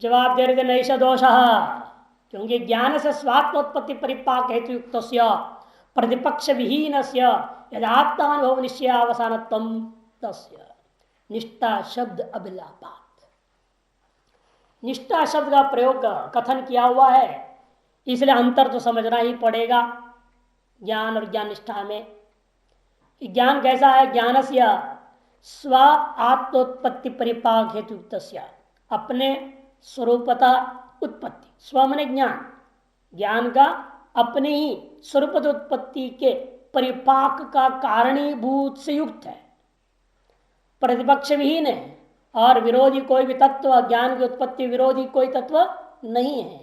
जवाब दे रहे थे नैष दोष, क्योंकि ज्ञान से स्वात्मोत्पत्ति परिपाक हेतु युक्त प्रतिपक्ष विहीन यदात्मानुभव निश्चयावसान तस्य निष्ठा शब्द अभिलापात। निष्ठा शब्द का प्रयोग कथन किया हुआ है, इसलिए अंतर तो समझना ही पड़ेगा ज्ञान और ज्ञान निष्ठा में। ज्ञान कैसा है? ज्ञान से स्व आत्मोत्पत्ति परिपाक हेतु अपने स्वरूपता उत्पत्ति, स्व मने ज्ञान, ज्ञान का अपने ही स्वरूप उत्पत्ति के परिपाक का कारणीभूत से युक्त है, प्रतिपक्ष विहीन है और विरोधी कोई भी तत्व, ज्ञान की उत्पत्ति विरोधी कोई तत्व नहीं है।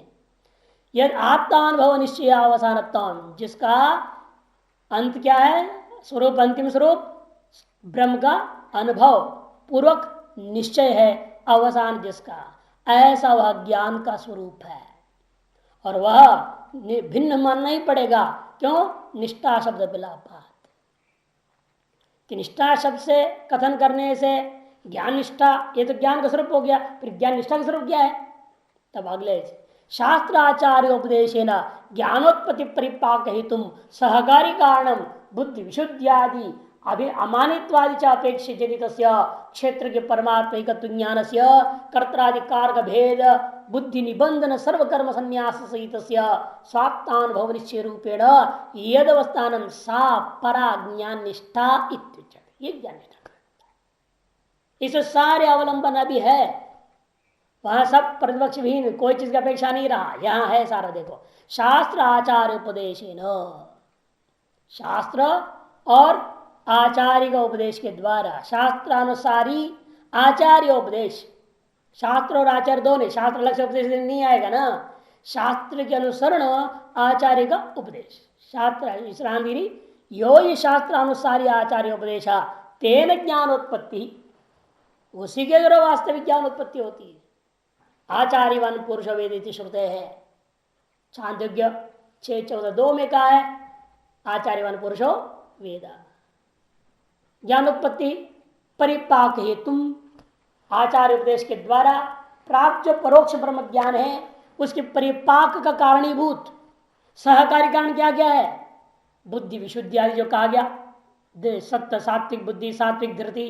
यदि आत्मानुभव निश्चय अवसानत्म, जिसका अंत क्या है? स्वरूप, अंतिम स्वरूप ब्रह्म का अनुभव पूर्वक निश्चय है, अवसान जिसका, ऐसा वह ज्ञान का स्वरूप है और वह भिन्न मानना ही पड़ेगा। क्यों? निष्ठा शब्द विलापात, कि निष्ठा शब्द से कथन करने से ज्ञान निष्ठा, ये तो ज्ञान का स्वरूप हो गया, फिर ज्ञान निष्ठा का स्वरूप क्या है? तब अगले शास्त्राचार्य उपदेशेन ज्ञानोत्पत्ति परिपाक हेतु सहकारी कारणम बुद्धि विशुद्धियादि अभी अमानित्वादि च अपेक्षित यदि क्षेत्र के परमात्मिक ज्ञान से कर्त्राधिकार का भेद बुद्धि निबंधन सर्वकर्म संन्यास सहित स्वात्मानुभव निश्चय रूपेण यदवस्थानम सा परा ज्ञान निष्ठा इत्युच्यते। ये ज्ञान निष्ठा, इस सारे अवलंबन अभी है, वहां सब प्रतिपक्ष विहीन, कोई चीज की अपेक्षा नहीं रहा, यहां है सारा। देखो, शास्त्र आचार्य उपदेशेन, शास्त्र और आचार्य का उपदेश के द्वारा, शास्त्रानुसारी आचार्य उपदेश, शास्त्र और आचार्य दोनों, शास्त्र अलग से उपदेश नहीं आएगा ना, शास्त्र के अनुसरण आचार्य का उपदेश, शास्त्र विश्रांति यो ये शास्त्र अनुसारी आचार्य उपदेश तेन ज्ञानोत्पत्ति, उसी के द्वारा वास्तविक ज्ञान उत्पत्ति होती है। आचार्यवान पुरुष वेद श्रुते है, छांदोग्य 6:14-2 में कहा है आचार्यवान पुरुषो वेद। ज्ञानोत्पत्ति परिपाक हेतु, आचार्य उपदेश के द्वारा प्राप्त जो परोक्ष ब्रह्म ज्ञान है उसके परिपाक का कारणीभूत सहकारी कारण क्या क्या है? बुद्धि विशुद्धि आदि जो कहा गया, सत्य सात्विक बुद्धि, सात्विक धृति,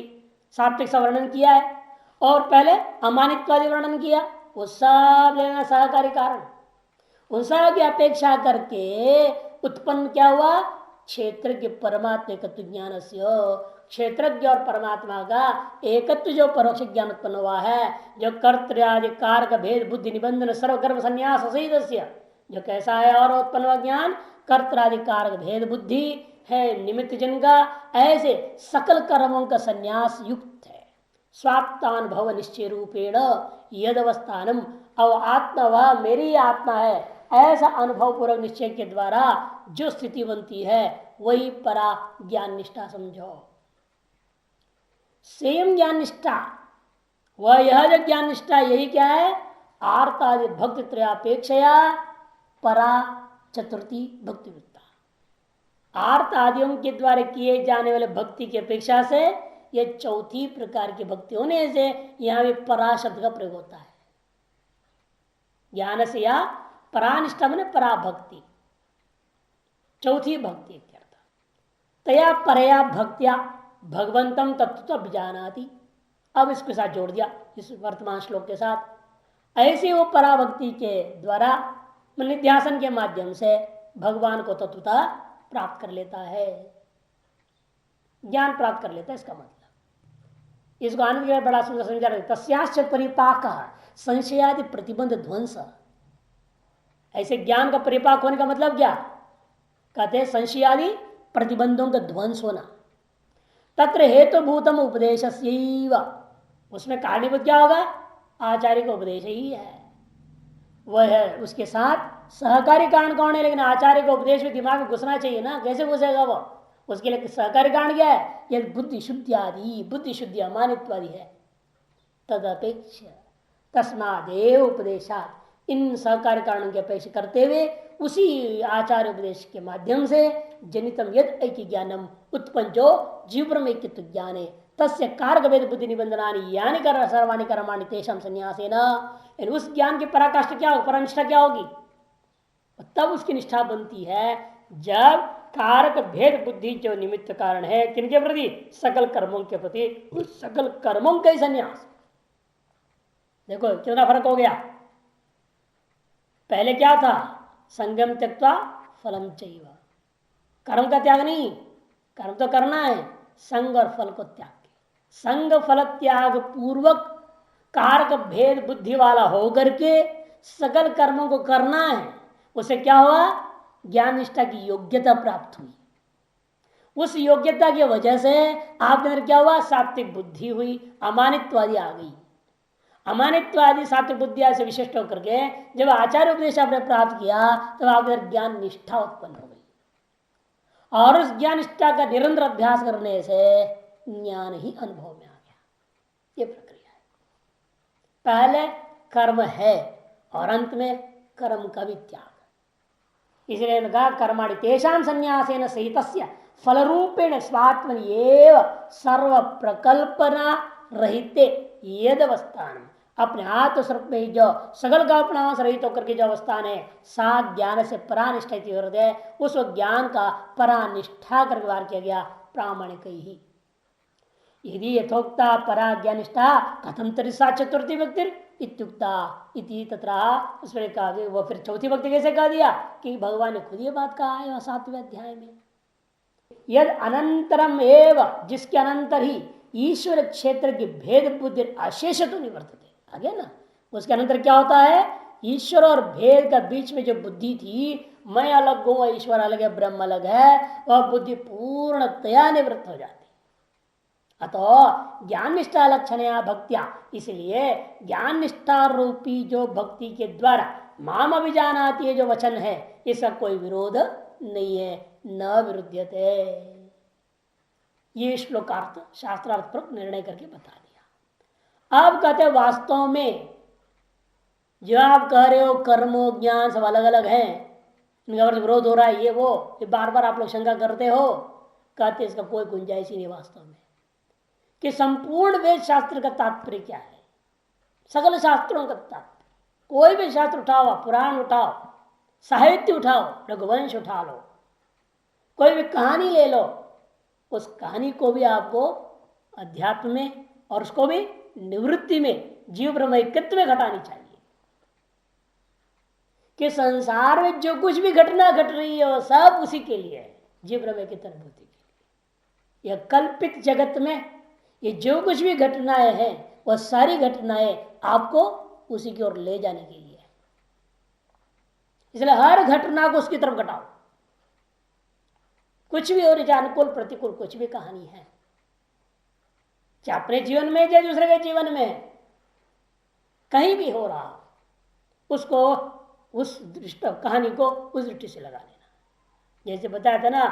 सात्विक सा वर्णन किया है और पहले अमानित्वादि वर्णन किया, वो सब लेना सहकारी कारण। उन सब की अपेक्षा करके उत्पन्न क्या हुआ? क्षेत्र के परमात्मा ज्ञान से, क्षेत्रज्ञ और परमात्मा का एकत्व जो परोक्ष ज्ञान उत्पन्न हुआ है, जो कर्तृयादिकार का भेद बुद्धि निबंधन सर्वकर्म संन्यास सहित, जो कैसा है और उत्पन्न हुआ ज्ञान कर्तृयादिकार का भेद बुद्धि है निमित्त जन का, ऐसे सकल कर्मों का संन्यास युक्त है। स्वात्मानुभव निश्चय रूपेण यदवस्थानम, अब आत्मा वह मेरी आत्मा है, ऐसा अनुभव पूर्वक निश्चय के द्वारा जो स्थिति बनती है वही परा ज्ञान निष्ठा समझो। सेम ज्ञान निष्ठा, वह यह जो ज्ञान निष्ठा यही क्या है? आर्तादि भक्ति त्रयापेक्षया परा चतुर्थी भक्ति वृत्ता, आर्त आदियों के द्वारा किए जाने वाले भक्ति की अपेक्षा से यह चौथी प्रकार की भक्ति होने से यहां भी परा शब्द का प्रयोग होता है। ज्ञान से या परानिष्ठा मैंने परा भक्ति, चौथी भक्ति इत्यर्थ। तया परया भक्त्या भगवंतम तत्व अभिजानाति, अब इसके साथ जोड़ दिया इस वर्तमान श्लोक के साथ। ऐसे वो पराभक्ति के द्वारा निध्यासन के माध्यम से भगवान को तत्वता प्राप्त कर लेता है, ज्ञान प्राप्त कर लेता है, इसका मतलब। इसको आनंद के बड़ा सुंदर समझा रहे, तस्याश्च परिपाक संशयादि प्रतिबंध ध्वंस। ऐसे ज्ञान का परिपाक होने का मतलब क्या? कहते हैं संशयादि प्रतिबंधों का ध्वंस होना। तत्र हेतुभूतम उपदेश, उसमें कारणीभूत क्या होगा? आचार्य का उपदेश ही है, वह है। उसके साथ सहकारी कारण कौन है? लेकिन आचार्य का उपदेश भी दिमाग में घुसना चाहिए ना, कैसे घुसेगा वो? उसके लिए सहकारी कारण क्या है? यदि बुद्धि शुद्धि आदि, बुद्धि शुद्धि अमानित्वादि है, तदपेक्ष तस्मादेव उपदेशात, इन सहकारी कारणों की अपेक्षा करते हुए उसी आचार्य उपदेश के माध्यम से जनितम यद ऐक्य ज्ञानम उत्पन्न जो जीव ब्रह्म ऐक्यत्व ज्ञान है, तस्य कारक भेद बुद्धि निबंधनानि यानी कर सर्वाणी कर्माणि तेषां संन्यासेन, उस ज्ञान की पराकाष्ठा क्या होगी, परनिष्ठा क्या होगी? तब उसकी निष्ठा बनती है जब कारक भेद बुद्धि जो निमित्त कारण है किनके प्रति, सकल कर्मों के प्रति, उस सकल कर्मों का ही संन्यास। देखो कितना फर्क हो गया। पहले क्या था, संगम त्यक्त्वा फलम चैव, कर्म का त्याग नहीं, कर्म तो करना है, संग और फल को त्याग के, संग फल त्याग पूर्वक कारक भेद बुद्धि वाला होकर के सकल कर्मों को करना है। उसे क्या हुआ, ज्ञान निष्ठा की योग्यता प्राप्त हुई। उस योग्यता की वजह से आपके अंदर क्या हुआ, सात्विक बुद्धि हुई, अमानित्वादी आ गई। अमानित्वादी सात्विक बुद्धि से विशिष्ट होकर के जब आचार्य उपदेश आपने प्राप्त किया तब आपके अंदर ज्ञान निष्ठा उत्पन्न हो गई, और उस ज्ञान निष्ठा का निरंतर अभ्यास करने से ज्ञान ही अनुभव में आ गया। ये प्रक्रिया है। पहले कर्म है और अंत में कर्म का भी त्याग। इसलिए कहा कर्माणि तेषां संन्यासेन सहितस्य फलरूपेण स्वात्मन एव सर्व प्रकल्पना रहिते यद अवस्थान, अपने आत्म स्वरूप में जो सकल कल्पनाओं से रहित होकर के जो अवस्थान है, सा ज्ञान से परानिष्ठा हृदय, उस ज्ञान का परानिष्ठा कर व्यवहार किया गया प्रामाणिक ही। यदि यथोक्ता परा ज्ञानिष्ठा कथम तरी सा चतुर्थी व्यक्ति इत्युक्ता इति तथा, उसमें कहा वो फिर चौथी व्यक्ति कैसे कह दिया कि भगवान ने खुद ये बात कहा है 7वें अध्याय में, यद अनंतरम एव, जिसके अनंतर ही ईश्वर क्षेत्र की भेद बुद्धि अशेष तो निवर्तते, आगे ना उसके अनंतर क्या होता है, ईश्वर और भेद का बीच में जो बुद्धि थी, मैं अलग हूं ईश्वर अलग है ब्रह्म अलग है, वह बुद्धि पूर्णतया निवृत्त हो जाती। अतो ज्ञान निष्ठा लक्षण भक्तिया, इसलिए ज्ञान निष्ठा रूपी जो भक्ति के द्वारा माम अभिजानाति है जो वचन है, इसका कोई विरोध नहीं है, न विरुद्धते। ये श्लोकार्थ शास्त्रार्थ पर निर्णय करके बता दिया। अब कहते वास्तव में जो आप कह रहे हो कर्मो ज्ञान सब अलग अलग हैं, इनका विरोध हो रहा है, ये वो ये बार बार आप लोग शंका करते हो, कहते इसका कोई गुंजाइश ही नहीं वास्तव में कि संपूर्ण वेद शास्त्र का तात्पर्य क्या है, सकल शास्त्रों का तात्पर्य। कोई भी शास्त्र उठाओ, पुराण उठाओ, साहित्य उठाओ, रघुवंश उठा लो, कोई भी कहानी ले लो, उस कहानी को भी आपको अध्यात्म में और उसको भी निवृत्ति में जीव ब्रह्म एकत्व में घटानी चाहिए। कि संसार में जो कुछ भी घटना घट रही है वो सब उसी के लिए है, जीव ब्रह्म एकत्व अनुभूति के लिए। यह कल्पित जगत में ये जो कुछ भी घटनाएं हैं वह सारी घटनाएं आपको उसी की ओर ले जाने के लिए है। इसलिए हर घटना को उसकी तरफ घटाओ, कुछ भी हो रही, चाहे अनुकूल प्रतिकूल कुछ भी कहानी है, चाहे अपने जीवन में चाहे दूसरे के जीवन में, कहीं भी हो रहा उसको उस दृष्टि कहानी को उस दृष्टि से लगा लेना। जैसे बताया था ना,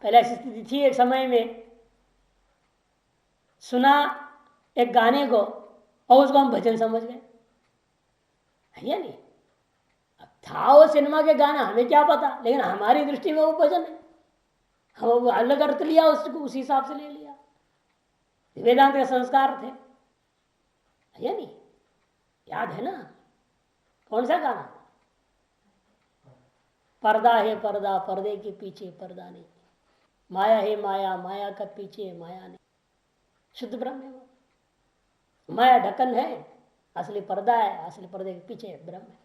पहले ऐसी स्थिति थी एक समय में, सुना एक गाने को और उसको हम भजन समझ गए, है या नहीं? अब था वो सिनेमा के गाना, हमें क्या पता, लेकिन हमारी दृष्टि में वो भजन है, हम वो अलग अर्थ लिया, उसको उसी हिसाब से ले लिया। वेदांत के संस्कार थे, है या नहीं? याद है ना? कौन सा गाना? पर्दा है पर्दा, पर्दे के पीछे पर्दा नहीं, माया है माया, माया का पीछे माया नहीं, शुद्ध ब्रह्म है वो। माया ढक्कन है, असली पर्दा है, असली पर्दे के पीछे ब्रह्म है।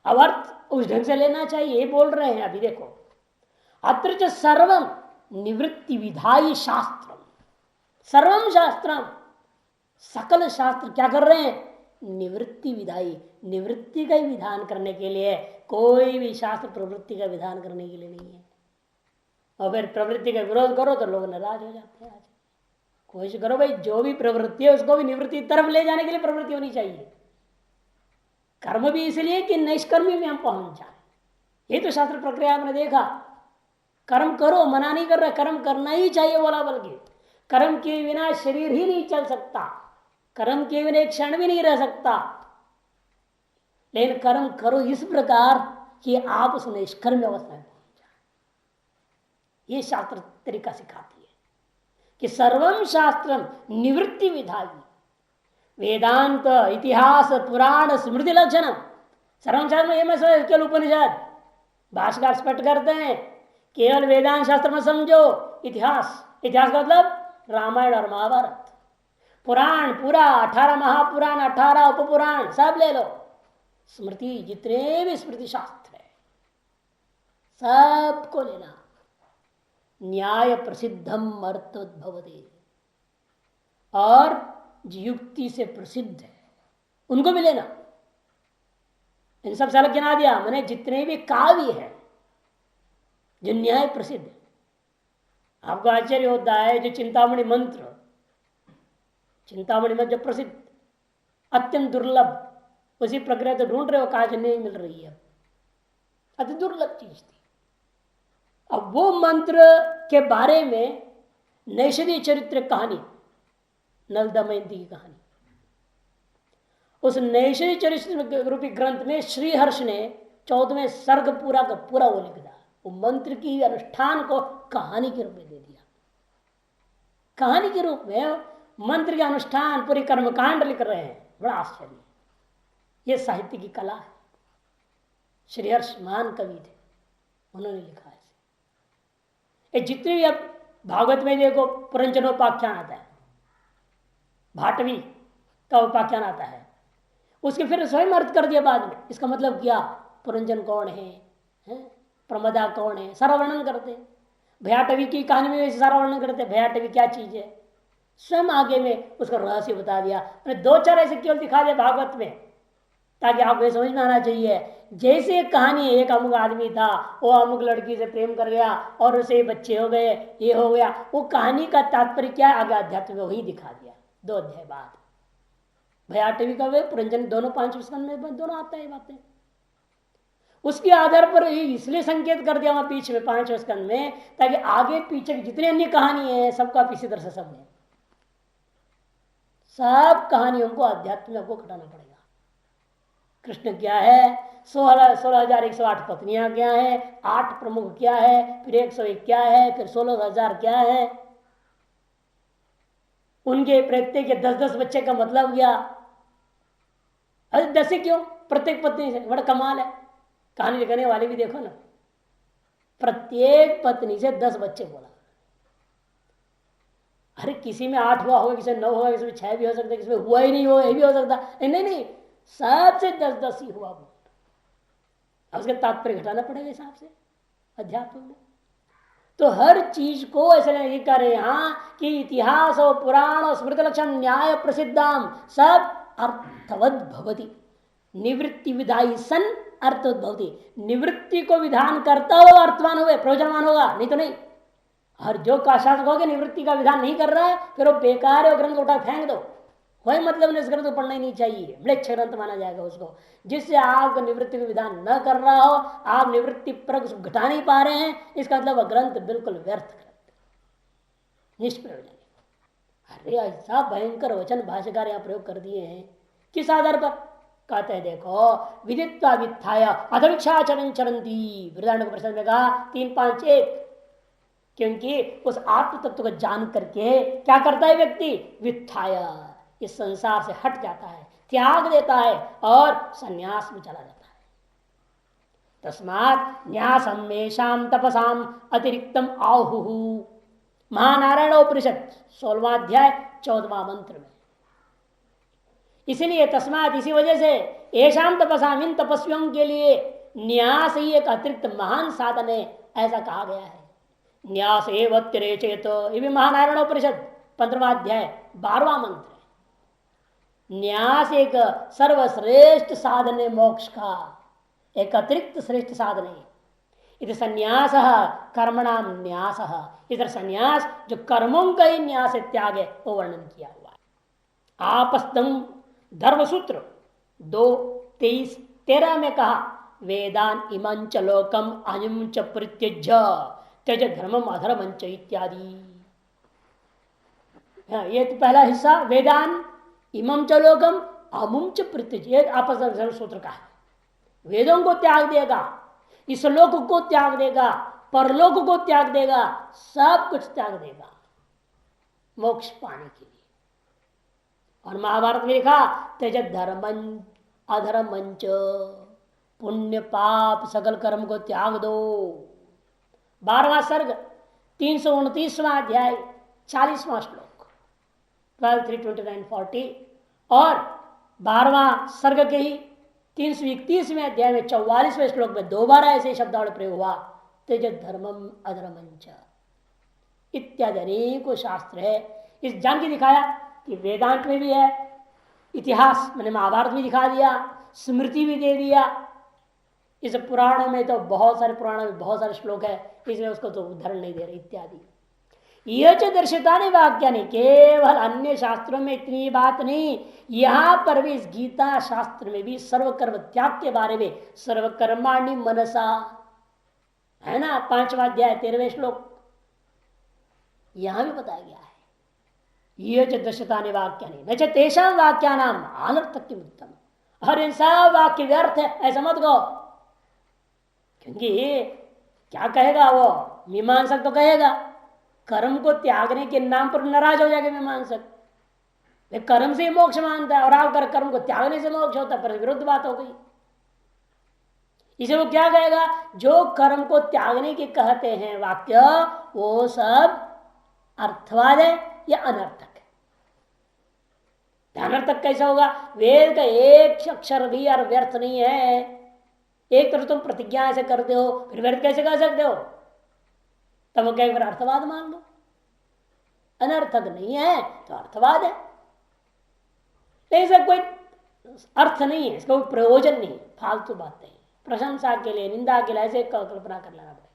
अब अर्थ उस ढंग से लेना चाहिए, बोल रहे हैं। अभी देखो, अत्र सर्वम निवृत्ति विधायी शास्त्र, सर्वम शास्त्रम, सकल शास्त्र क्या कर रहे हैं, निवृत्ति विधायी, निवृत्ति का ही विधान करने के लिए। कोई भी शास्त्र प्रवृत्ति का विधान करने के लिए नहीं है। और फिर प्रवृत्ति का विरोध करो तो लोग नाराज हो जाते हैं। आज कोशिश करो भाई, जो भी प्रवृत्ति है उसको भी निवृत्ति तरफ ले जाने के लिए प्रवृत्ति होनी चाहिए। कर्म भी इसलिए कि निष्कर्मी में हम पहुंच जाए, ये तो शास्त्र प्रक्रिया हमने देखा। कर्म करो, मना नहीं कर रहा, कर्म करना ही चाहिए बोला, बल्कि कर्म के बिना शरीर ही नहीं चल सकता, कर्म के बिना एक क्षण भी नहीं रह सकता। लेकिन कर्म करो इस प्रकार कि आप उस निष्कर्म अवस्था में पहुंच जाए, ये शास्त्र तरीका सिखाती है। कि सर्वम शास्त्रम निवृत्ति विधायी, वेदांत इतिहास पुराण स्मृति लक्षण सर्वम शास्त्र में केवल उपनिषद। भाष्यकार स्पष्ट करते हैं केवल वेदांत शास्त्र में समझो, इतिहास, इतिहास का मतलब रामायण और महाभारत, पुराण पूरा 18 महापुराण 18 उपपुराण सब ले लो, स्मृति जितने भी स्मृति शास्त्र है सबको लेना। न्याय प्रसिद्धम अर्थोद्भवते, और जो युक्ति से प्रसिद्ध है उनको भी लेना। इन सब से अलग गिना दिया, मैंने जितने भी काव्य है जो न्याय प्रसिद्ध है। आपको आश्चर्य होता है जो चिंतामणि मंत्र, चिंतामणि मंत्र जो प्रसिद्ध अत्यंत दुर्लभ, उसी प्रक्रिया तो ढूंढ रहे हो, कहा नहीं मिल रही है, अति दुर्लभ चीज थी। अब वो मंत्र के बारे में नैषधीय चरित्र कहानी, नल दमयंती की कहानी, उस नैषधीय चरित्र रूपी ग्रंथ में श्रीहर्ष ने 14वें सर्ग पूरा का पूरा वो लिख दिया। वो मंत्र की अनुष्ठान को कहानी के रूप में दे दिया। कहानी के रूप में मंत्र के अनुष्ठान पूरी कर्मकांड लिख रहे हैं, बड़ा आश्चर्य। ये साहित्य की कला है। श्रीहर्ष महान कवि थे, उन्होंने लिखा है। ये जितने भी अब भागवत में देखो पुरंजनोपाख्यान आता है, भाटवी का उपाख्यान आता है, उसके फिर स्वयं अर्थ कर दिया बाद में। इसका मतलब क्या, पुरंजन कौन है, प्रमदा कौन है, सारा वर्णन करते। भयाटवी की कहानी में सारा वर्णन करते, भयाटवी क्या चीज है, स्वयं आगे में उसका रहस्य बता दिया। मैंने 2-4 ऐसे केवल दिखा दिया भागवत में, ताकि आपको समझ में आना चाहिए। जैसे कहानी, एक अमुक आदमी था, वो अमुक लड़की से प्रेम कर गया और उसे बच्चे हो गए, ये हो गया, वो कहानी का तात्पर्य क्या है आगे अध्यात्म में वही दिखा दिया 2 अध्याय बाद। भयाटवी का वे पुरंजन दोनों 5 स्कंद में दोनों आता है बातें। उसके आधार पर इसलिए संकेत कर दिया वहां बीच में 5 स्कंद में, ताकि आगे पीछे जितने अन्य कहानी है सबका आप इसी तरह से समझें। सब कहानियों को अध्यात्म में आपको घटाना पड़ेगा। कृष्ण क्या है, 16,108 पत्नियां क्या है, 8 प्रमुख क्या है, फिर 101 क्या है, फिर 16,000 क्या है, उनके प्रत्येक के 10-10 बच्चे का मतलब क्या। अरे 10 ही क्यों, प्रत्येक पत्नी से, बड़ा कमाल है। कहानी लिखने वाले भी देखो ना, प्रत्येक पत्नी से 10 बच्चे बोला। अरे किसी में 8 हुआ होगा, किसी में 9 होगा, किसी में 6 भी हो सकता है, किसी में हुआ ही नहीं हो, ये भी हो सकता। नहीं, सबसे 10-10 ही हुआ। अब उसका तात्पर्य घटाना पड़ेगा हिसाब से अध्यात्म में। तो हर चीज को ऐसे नहीं कर रहे यहाँ कि इतिहास और पुराण और स्मृति लक्षण न्याय प्रसिद्धाम सब अर्थवद भवति, निवृत्ति विधायी सन अर्थवद भवति। निवृत्ति को विधान करता हो अर्थवान हुए, प्रयोजनवान होगा, नहीं तो नहीं। हर जो का शासक हो गया निवृत्ति का विधान नहीं कर रहा है, फिर वो बेकार है, वो ग्रंथ उठा फेंक दो, कोई मतलब नहीं, इस ग्रंथ को पढ़ना ही नहीं चाहिए, म्लेच्छ ग्रंथ माना जाएगा उसको। जिससे आप निवृत्ति का विधान न कर रहा हो, आप निवृत्ति पर घटा नहीं पा रहे हैं, इसका मतलब ग्रंथ बिल्कुल व्यर्थ ग्रंथ, निष्प्रयोजन। अरे ऐसा भयंकर वचन भाष्यकार यहाँ प्रयोग कर दिए हैं। किस आधार पर कहते हैं, देखो विदित्वा वित्थाय अधविक्षाचरण चरंती, वृदारण्य को प्रश्न में कहा 3-5-1, क्योंकि उस आत्म तत्व को जान करके क्या करता है व्यक्ति, वित्थाय, इस संसार से हट जाता है, त्याग देता है और संन्यास में चला जाता है। तस्मात् न्यासम मेषाम तपसाम अतिरिक्तम आहु, महानारायण उपनिषद 16वां अध्याय 14वां मंत्र में। इसलिए तस्मात्, इसी वजह से ऐशाम तपसाम, इन तपस्वियों के लिए न्यास ही एक अतिरिक्त महान साधन है, ऐसा कहा गया है। न्यास एव तिरेचेत, ये भी महानारायण उपनिषद 15वां अध्याय 12वां मंत्र है। न्यास एक सर्वश्रेष्ठ साधन है, मोक्ष का एक अतिरिक्त श्रेष्ठ साधन है। इधर संन्यास कर्मणाम न्यास, इधर संन्यास जो कर्मों का ही न्यास है, त्याग है, वो वर्णन किया हुआ है। आपस्तम धर्मसूत्र 2:23-13 में कहा, वेदान इमंच लोकम अयम च प्रत्यज्य त्यज धर्मम अधर्मंच इत्यादि। ये तो पहला हिस्सा, वेदान इमं च लोकम अमुम च प्रत्यज्य, आपस सूत्र का है। वेदों को त्याग देगा, इस लोक को त्याग देगा, परलोक को त्याग देगा, सब कुछ त्याग देगा। मोक्ष पाने के लिए। और महाभारत में लिखा तेज धर्म अधर्मंच, पुण्य पाप सकल कर्म को त्याग दो। 12वां सर्ग 329वां अध्याय 40वां श्लोक 12, 3, 29, 40 और 12वां सर्ग के ही 331वें अध्याय में 44वें श्लोक में दोबारा ऐसे शब्दावली प्रयोग हुआ तेज धर्मम अधर्मंच इत्यादि अनेकों शास्त्र है। इस जान के दिखाया कि वेदांत में भी है, इतिहास मैंने महाभारत भी दिखा दिया, स्मृति भी दे दिया। इस पुराणों में तो बहुत सारे पुराणों में बहुत सारे श्लोक है, इसलिए उसको तो उदाहरण नहीं दे रहे इत्यादि। यह जो दर्शिता ने वाक्य नहीं, केवल अन्य शास्त्रों में इतनी बात नहीं, यहां पर भी इस गीता शास्त्र में भी सर्वकर्म त्याग के बारे में सर्वकर्माणि मनसा है ना, 5वां अध्याय 13वें श्लोक, यहां भी बताया गया है। ये जो दशता ने वाक्य नहीं न तेषा वाक्या नाम अनर्थक उत्तम। और इन सब वाक्य व्यर्थ है ऐसा मत कहो, क्योंकि क्या कहेगा वो मीमांसक, तो कहेगा कर्म को त्यागने के नाम पर नाराज हो जाएगा मीमांसक। कर्म से ही मोक्ष मानता है और आप कर्म को त्यागने से मोक्ष होता है, पर विरुद्ध बात हो गई। इसे वो क्या कहेगा, जो कर्म को त्यागने के कहते हैं वाक्य वो सब अर्थवाद है या अनर्थक है। अनर्थक कैसा होगा, वेद का एक अक्षर भी और व्यर्थ नहीं है। एक तरफ तुम प्रतिज्ञा ऐसे करते हो, फिर व्यर्थ कैसे कर सकते हो, तब वो क्या फिर अर्थवाद मान लो। अनर्थक नहीं है तो अर्थवाद है, इसका कोई अर्थ नहीं है, इसका कोई प्रयोजन नहीं है, फालतू बातें, प्रशंसा के लिए निंदा के लिए ऐसे कल्पना कर लेना पड़ेगा।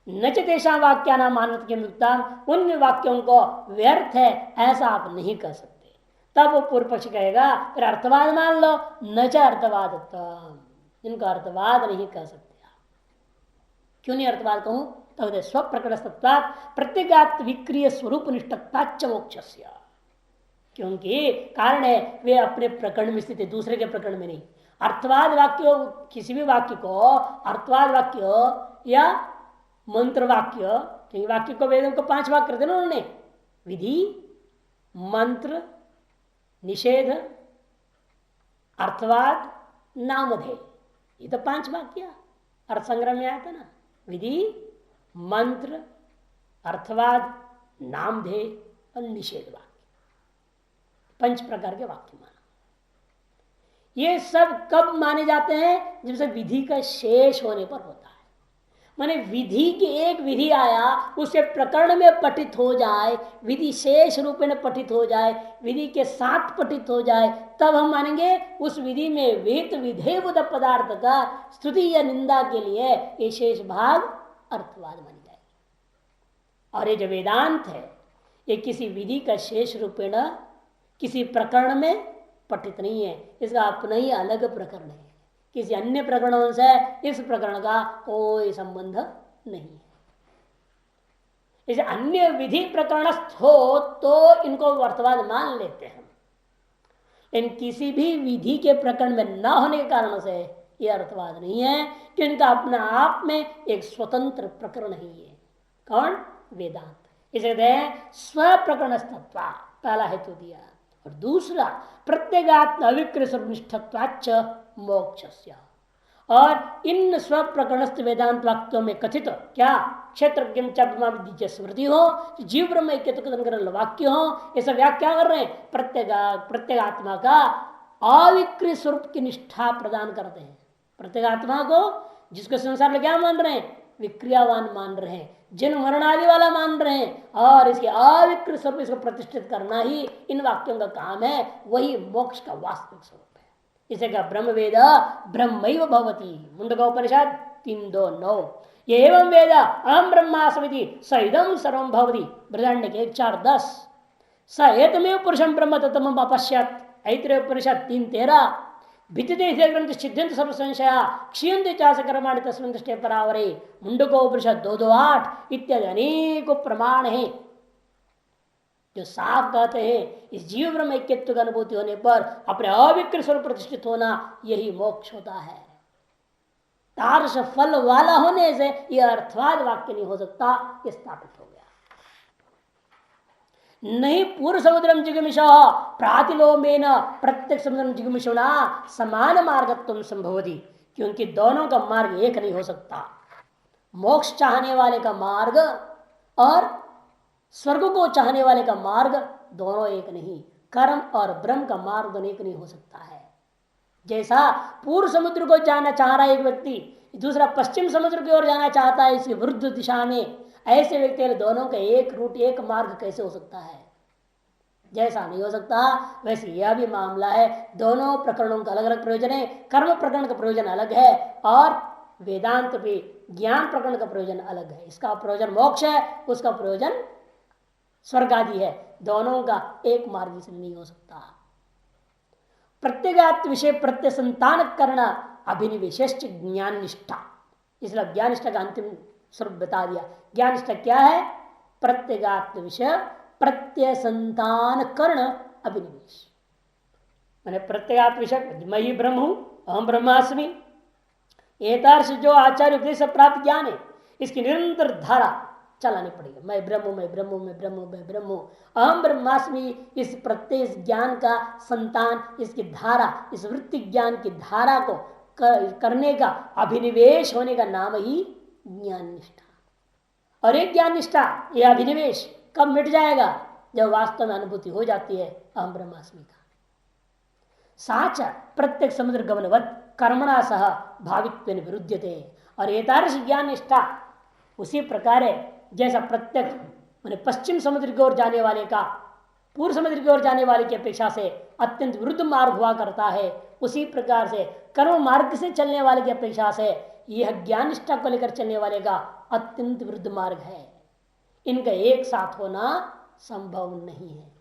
नचतेषा वाक्या नाम अनर्थ के मुक्ता, उन वाक्यों को व्यर्थ है ऐसा आप नहीं कर सकते। तब वो पूर्व पक्ष कहेगा फिर अर्थवाद मान लो, न च अर्थवाद, इनका अर्थवाद नहीं कह सकते आप। क्यों नहीं अर्थवाद कहूं, तब स्व प्रकट प्रत्येगात विक्रिय स्वरूप निष्ठत्वाच्च मोक्षस्य, क्योंकि कारण है वे अपने प्रकरण में स्थित है, दूसरे के प्रकरण में नहीं। अर्थवाद वाक्य, किसी भी वाक्य को अर्थवाद वाक्य या मंत्र वाक्य, क्योंकि वाक्य को वेदों को 5 भाग करते ना उन्होंने, विधि, मंत्र, निषेध, अर्थवाद, नामधेय, ये तो 5 भाग किया। अर्थ संग्रह में आया था ना, विधि, मंत्र, अर्थवाद, नामधेय और निषेध वाक्य, 5 प्रकार के वाक्य माना। ये सब कब माने जाते हैं, जब से विधि का शेष होने पर होता है। माने विधि की एक विधि आया, उसे प्रकरण में पठित हो जाए, विधि शेष रूप में पठित हो जाए, विधि के साथ पठित हो जाए, तब हम मानेंगे उस विधि में विहित विधेयभूत पदार्थ का स्तुति या निंदा के लिए ये शेष भाग अर्थवाद मानी जाएगी। और ये जो वेदांत है ये किसी विधि का शेष रूपेण किसी प्रकरण में पठित नहीं है, इसका अपना ही अलग प्रकरण है, किसी अन्य प्रकरणों से इस प्रकरण का कोई संबंध नहीं है। इसे अन्य विधि प्रकरणस्थ हो तो इनको अर्थवाद मान लेते हैं, इन किसी भी विधि के प्रकरण में न होने के कारण से यह अर्थवाद नहीं है, कि इनका अपना आप में एक स्वतंत्र प्रकरण ही है। कौन, वेदांत। इसे स्व प्रकरणस्थत्व पहला हेतु दिया, और दूसरा प्रत्येगात्म अविक्रियनिष्ठत्वाच्च मोक्षस्य। और इन स्व प्रकरणस्थ वेदांत वाक्यों में कथित क्या क्षेत्र स्मृति हो, जीव ब्रह्म वाक्य हो, ये सब व्याख्या कर रहे हैं, प्रत्येगात्मा का अविक्रिय स्वरूप की निष्ठा प्रदान करते हैं। प्रत्येगात्मा को जिसको संसार में क्या मान रहे हैं, विक्रियावान मान रहे हैं, जन्म मरण आदि वाला मान रहे हैं, और इसके अविकृत स्वरूप इसको प्रतिष्ठित करना ही इन वाक्यों का काम है, वही मोक्ष का वास्तविक स्वरूप है। इसे का ब्रह्म वेद ब्रह्मैव भवति, मुंडकोपनिषद 3:2-9। एवं वेद अहम ब्रह्मास्मि स इदं सर्वं भवति, बृहदारण्यक 1:4-10। स एतमेव पुरुषं ब्रह्म तत्त्वम् अपश्यत्, ऐतरेय उपनिषद 3:13। भित्तिते ग्रंथ सिद्धांत सर्व संशया क्षीयन्ते चास कर्माणि तस्मिन् दृष्टे परावरे, मुंडकोपनिषद 2:2-8 इत्यादि अनेकों प्रमाण हैं जो साफ कहते हैं इस जीव ब्रह्म ऐक्यत्व की अनुभूति होने पर अपने अविक्र स्वरूप प्रतिष्ठित होना यही मोक्ष होता है। तार्श फल वाला होने से यह अर्थवाद वाक्य नहीं हो सकता, यह स्थापित हो गया। नहीं पूर्व समुद्रम जिगमिश प्रातिलोमेन प्रत्येक समुद्रम जिगमिशुना समान मार्गत्व संभवती, क्योंकि दोनों का मार्ग एक नहीं हो सकता। मोक्ष चाहने वाले का मार्ग और स्वर्ग को चाहने वाले का मार्ग दोनों एक नहीं, कर्म और ब्रह्म का मार्ग दोनों एक नहीं हो सकता है। जैसा पूर्व समुद्र को जाना चाह रहा है एक व्यक्ति, दूसरा पश्चिम समुद्र की ओर जाना चाहता है इसकी विरुद्ध दिशा में, ऐसे व्यक्ति दोनों का एक रूट एक मार्ग कैसे हो सकता है? जैसा नहीं हो सकता वैसे यह भी मामला है। दोनों प्रकरणों का अलग अलग प्रयोजन है। कर्म प्रकरण का प्रयोजन अलग है और वेदांत भी ज्ञान प्रकरण का प्रयोजन अलग है। इसका प्रयोजन मोक्ष है, उसका प्रयोजन स्वर्ग आदि है। दोनों का एक मार्ग से नहीं हो सकता। प्रत्येगात्म विषय प्रत्यय संतान करना अभिनिवेश ज्ञान निष्ठा, इसलिए ज्ञान निष्ठा का अंतिम स्वरूप बता दिया। ज्ञान निष्ठा क्या है? प्रत्येगात्म विषय प्रत्यय संतान कर्ण अभिनिवेश, मैंने प्रत्येगात्म विषय मैं ही ब्रह्म हूं, अहम ब्रह्मास्मि, एतार्श जो आचार्य उपदेश से प्राप्त ज्ञान है, इसकी निरंतर धारा चलानी पड़ेगी। मैं ब्रह्म हूं, मैं ब्रह्म हूं, मैं ब्रह्म हूं, मैं ब्रह्म हूं, अहम ब्रह्मास्मि। इस प्रत्यय ज्ञान का संतान, इसकी धारा, इस वृत्ति ज्ञान की धारा को करने का अभिनिवेश होने का नाम ही ज्ञान निष्ठा। और एक ज्ञान निष्ठा, यह अभिनिवेश कब मिट जाएगा? जब वास्तव में अनुभूति हो जाती है अहम ब्रह्मास्मि का। साच प्रत्येक समुद्र गमनवत कर्मणा सह भावित्व विरुद्धते। और एतादृश ज्ञान निष्ठा उसी प्रकार है जैसा प्रत्यक्ष मैंने पश्चिम समुद्र की ओर जाने वाले का पूर्व समुद्र की ओर जाने वाले की अपेक्षा से अत्यंत विरुद्ध मार्ग हुआ करता है, उसी प्रकार से कर्म मार्ग से चलने वाले की अपेक्षा से यह ज्ञान निष्ठा को लेकर चलने वाले का अत्यंत विरुद्ध मार्ग है। इनका एक साथ होना संभव नहीं है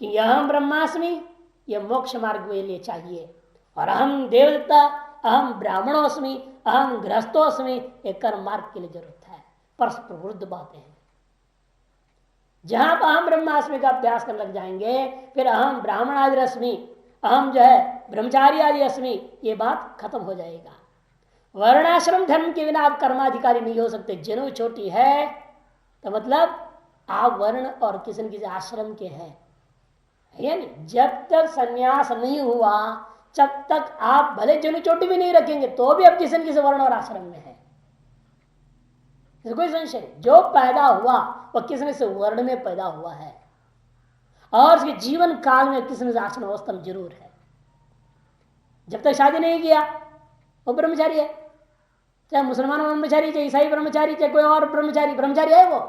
कि अहम ब्रह्मास्मि यह मोक्ष मार्ग के लिए चाहिए, और अहम देवदत्ता, अहम ब्राह्मणोस्मि, अहम गृहस्थोस्मि, एक कर्म मार्ग के लिए जरूरत है। परस्पर विरुद्ध बातें हैं। जहां आप अहम ब्रह्मास्मि का अभ्यास करने लग जाएंगे, फिर अहम ब्राह्मण आदि अस्मि, अहम जो है ब्रह्मचारी आदि अस्मि, ये बात खत्म हो जाएगा। वर्णाश्रम धर्म के बिना आप कर्माधिकारी नहीं हो सकते। जनु छोटी है तो मतलब आप वर्ण और किसी न किसी आश्रम के हैं, है नहीं। जब तक संन्यास नहीं हुआ, जब तक आप भले जनु चोटी भी नहीं रखेंगे तो भी आप किसी न किसी वर्ण और आश्रम में है, कोई संशय नहीं। जो पैदा हुआ वह किसी न किसी वर्ण में पैदा हुआ है, और उसके जीवन काल में किसी न किसी आश्रम अवस्था में जरूर है। जब तक शादी नहीं किया वो ब्रह्मचारी है, चाहे मुसलमान ब्रह्मचारी, चाहे ईसाई ब्रह्मचारी, चाहे कोई और ब्रह्मचारी, ब्रह्मचारी है वो।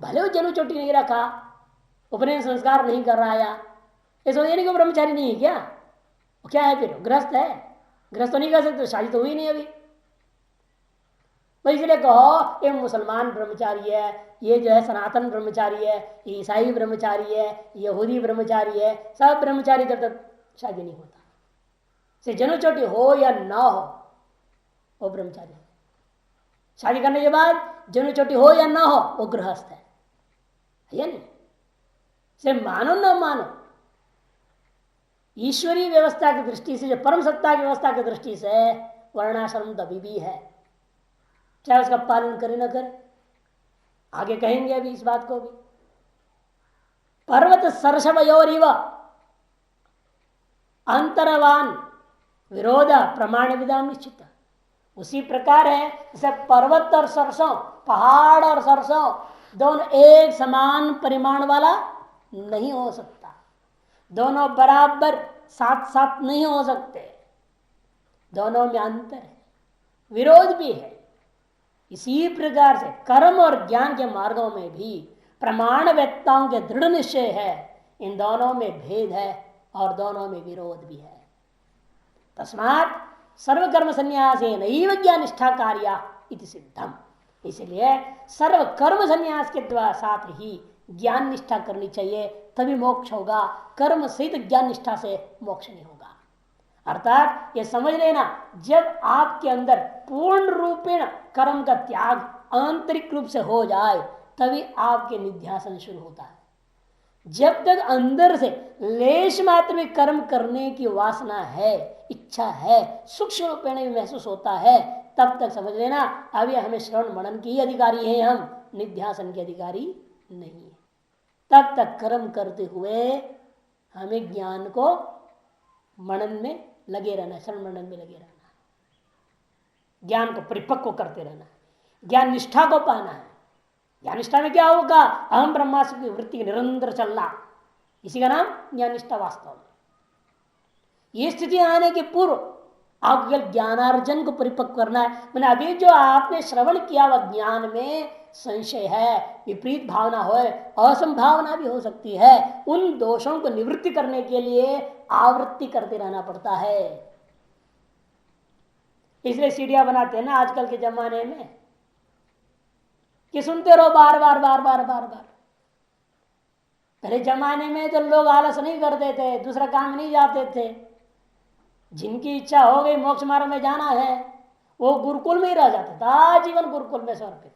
भले वो जनु चोटी नहीं रखा, उपनयन संस्कार नहीं कर रहा, या इस वजह नहीं को ब्रह्मचारी नहीं है क्या? वो क्या है फिर? गृहस्थ है। गृहस्थ तो नहीं कर सकते, शादी तो हुई नहीं अभी। इसलिए कहो ये मुसलमान ब्रह्मचारी है, ये जो है सनातन ब्रह्मचारी है, ईसाई ब्रह्मचारी है, यहूदी ब्रह्मचारी है, सब ब्रह्मचारी जब तक शादी नहीं होता, से जनु चोटी हो या ना हो वो ब्रह्मचारी है। शादी करने के बाद जनु चोटी हो या ना हो वो गृहस्थ है, नहीं। से मानो न मानो, ईश्वरीय व्यवस्था की दृष्टि से, जो परम सत्ता की व्यवस्था की दृष्टि से वर्णाश्रम तभी भी है, चाहे उसका पालन करे न करे। आगे कहेंगे अभी इस बात को भी। पर्वत सरसवयोरिव अंतरवान विरोध प्रमाण विधान निश्चित। उसी प्रकार है जैसे पर्वत और सरसों, पहाड़ और सरसों दोनों एक समान परिमाण वाला नहीं हो सकता, दोनों बराबर साथ साथ नहीं हो सकते, दोनों में अंतर है, विरोध भी है। इसी प्रकार से कर्म और ज्ञान के मार्गों में भी प्रमाण वेत्ताओं के दृढ़ निश्चय है, इन दोनों में भेद है और दोनों में विरोध भी है। तस्मात् सर्वकर्म संन्यासेन ज्ञान निष्ठा कार्या इति सिद्धम। इसलिए सर्व कर्म संन्यास के द्वारा साथ ही ज्ञान निष्ठा करनी चाहिए, तभी मोक्ष होगा। कर्म सहित ज्ञान निष्ठा से मोक्ष नहीं होगा। अर्थात ये समझ लेना, जब आपके अंदर पूर्ण रूपेण कर्म का त्याग आंतरिक रूप से हो जाए तभी आपके निध्यासन शुरू होता है। जब तक अंदर से लेश मात्र में कर्म करने की वासना है, इच्छा है, सूक्ष्म रूपेण भी महसूस होता है, तब तक समझ लेना अभी हमें श्रवण मनन की अधिकारी है, हम निध्यासन के अधिकारी नहीं है। तब तक कर्म करते हुए हमें ज्ञान को मनन में लगे रहना, श्रवण मनन में लगे रहना, ज्ञान को परिपक्व करते रहना, ज्ञान निष्ठा को पाना है। ज्ञान निष्ठा में क्या होगा? अहम ब्रह्मास्मि की वृत्ति निरंतर चलना, इसी का नाम ज्ञान निष्ठा। वास्तव में ये स्थिति आने के पूर्व आपको केवल ज्ञानार्जन को परिपक्व करना है। मैंने अभी जो आपने श्रवण किया वह ज्ञान में संशय है, विपरीत भावना हो, असंभावना भी हो सकती है, उन दोषों को निवृत्ति करने के लिए आवृत्ति करते रहना पड़ता है। इसलिए सीढ़ियां बनाते हैं ना आजकल के जमाने में कि सुनते रहो बार बार बार बार बार बार। पहले जमाने में तो लोग आलस नहीं करते थे, दूसरा काम नहीं जाते थे। जिनकी इच्छा हो गई मोक्ष मार्ग में जाना है वो गुरुकुल में ही रह जाता था, जीवन गुरुकुल में समर्पित।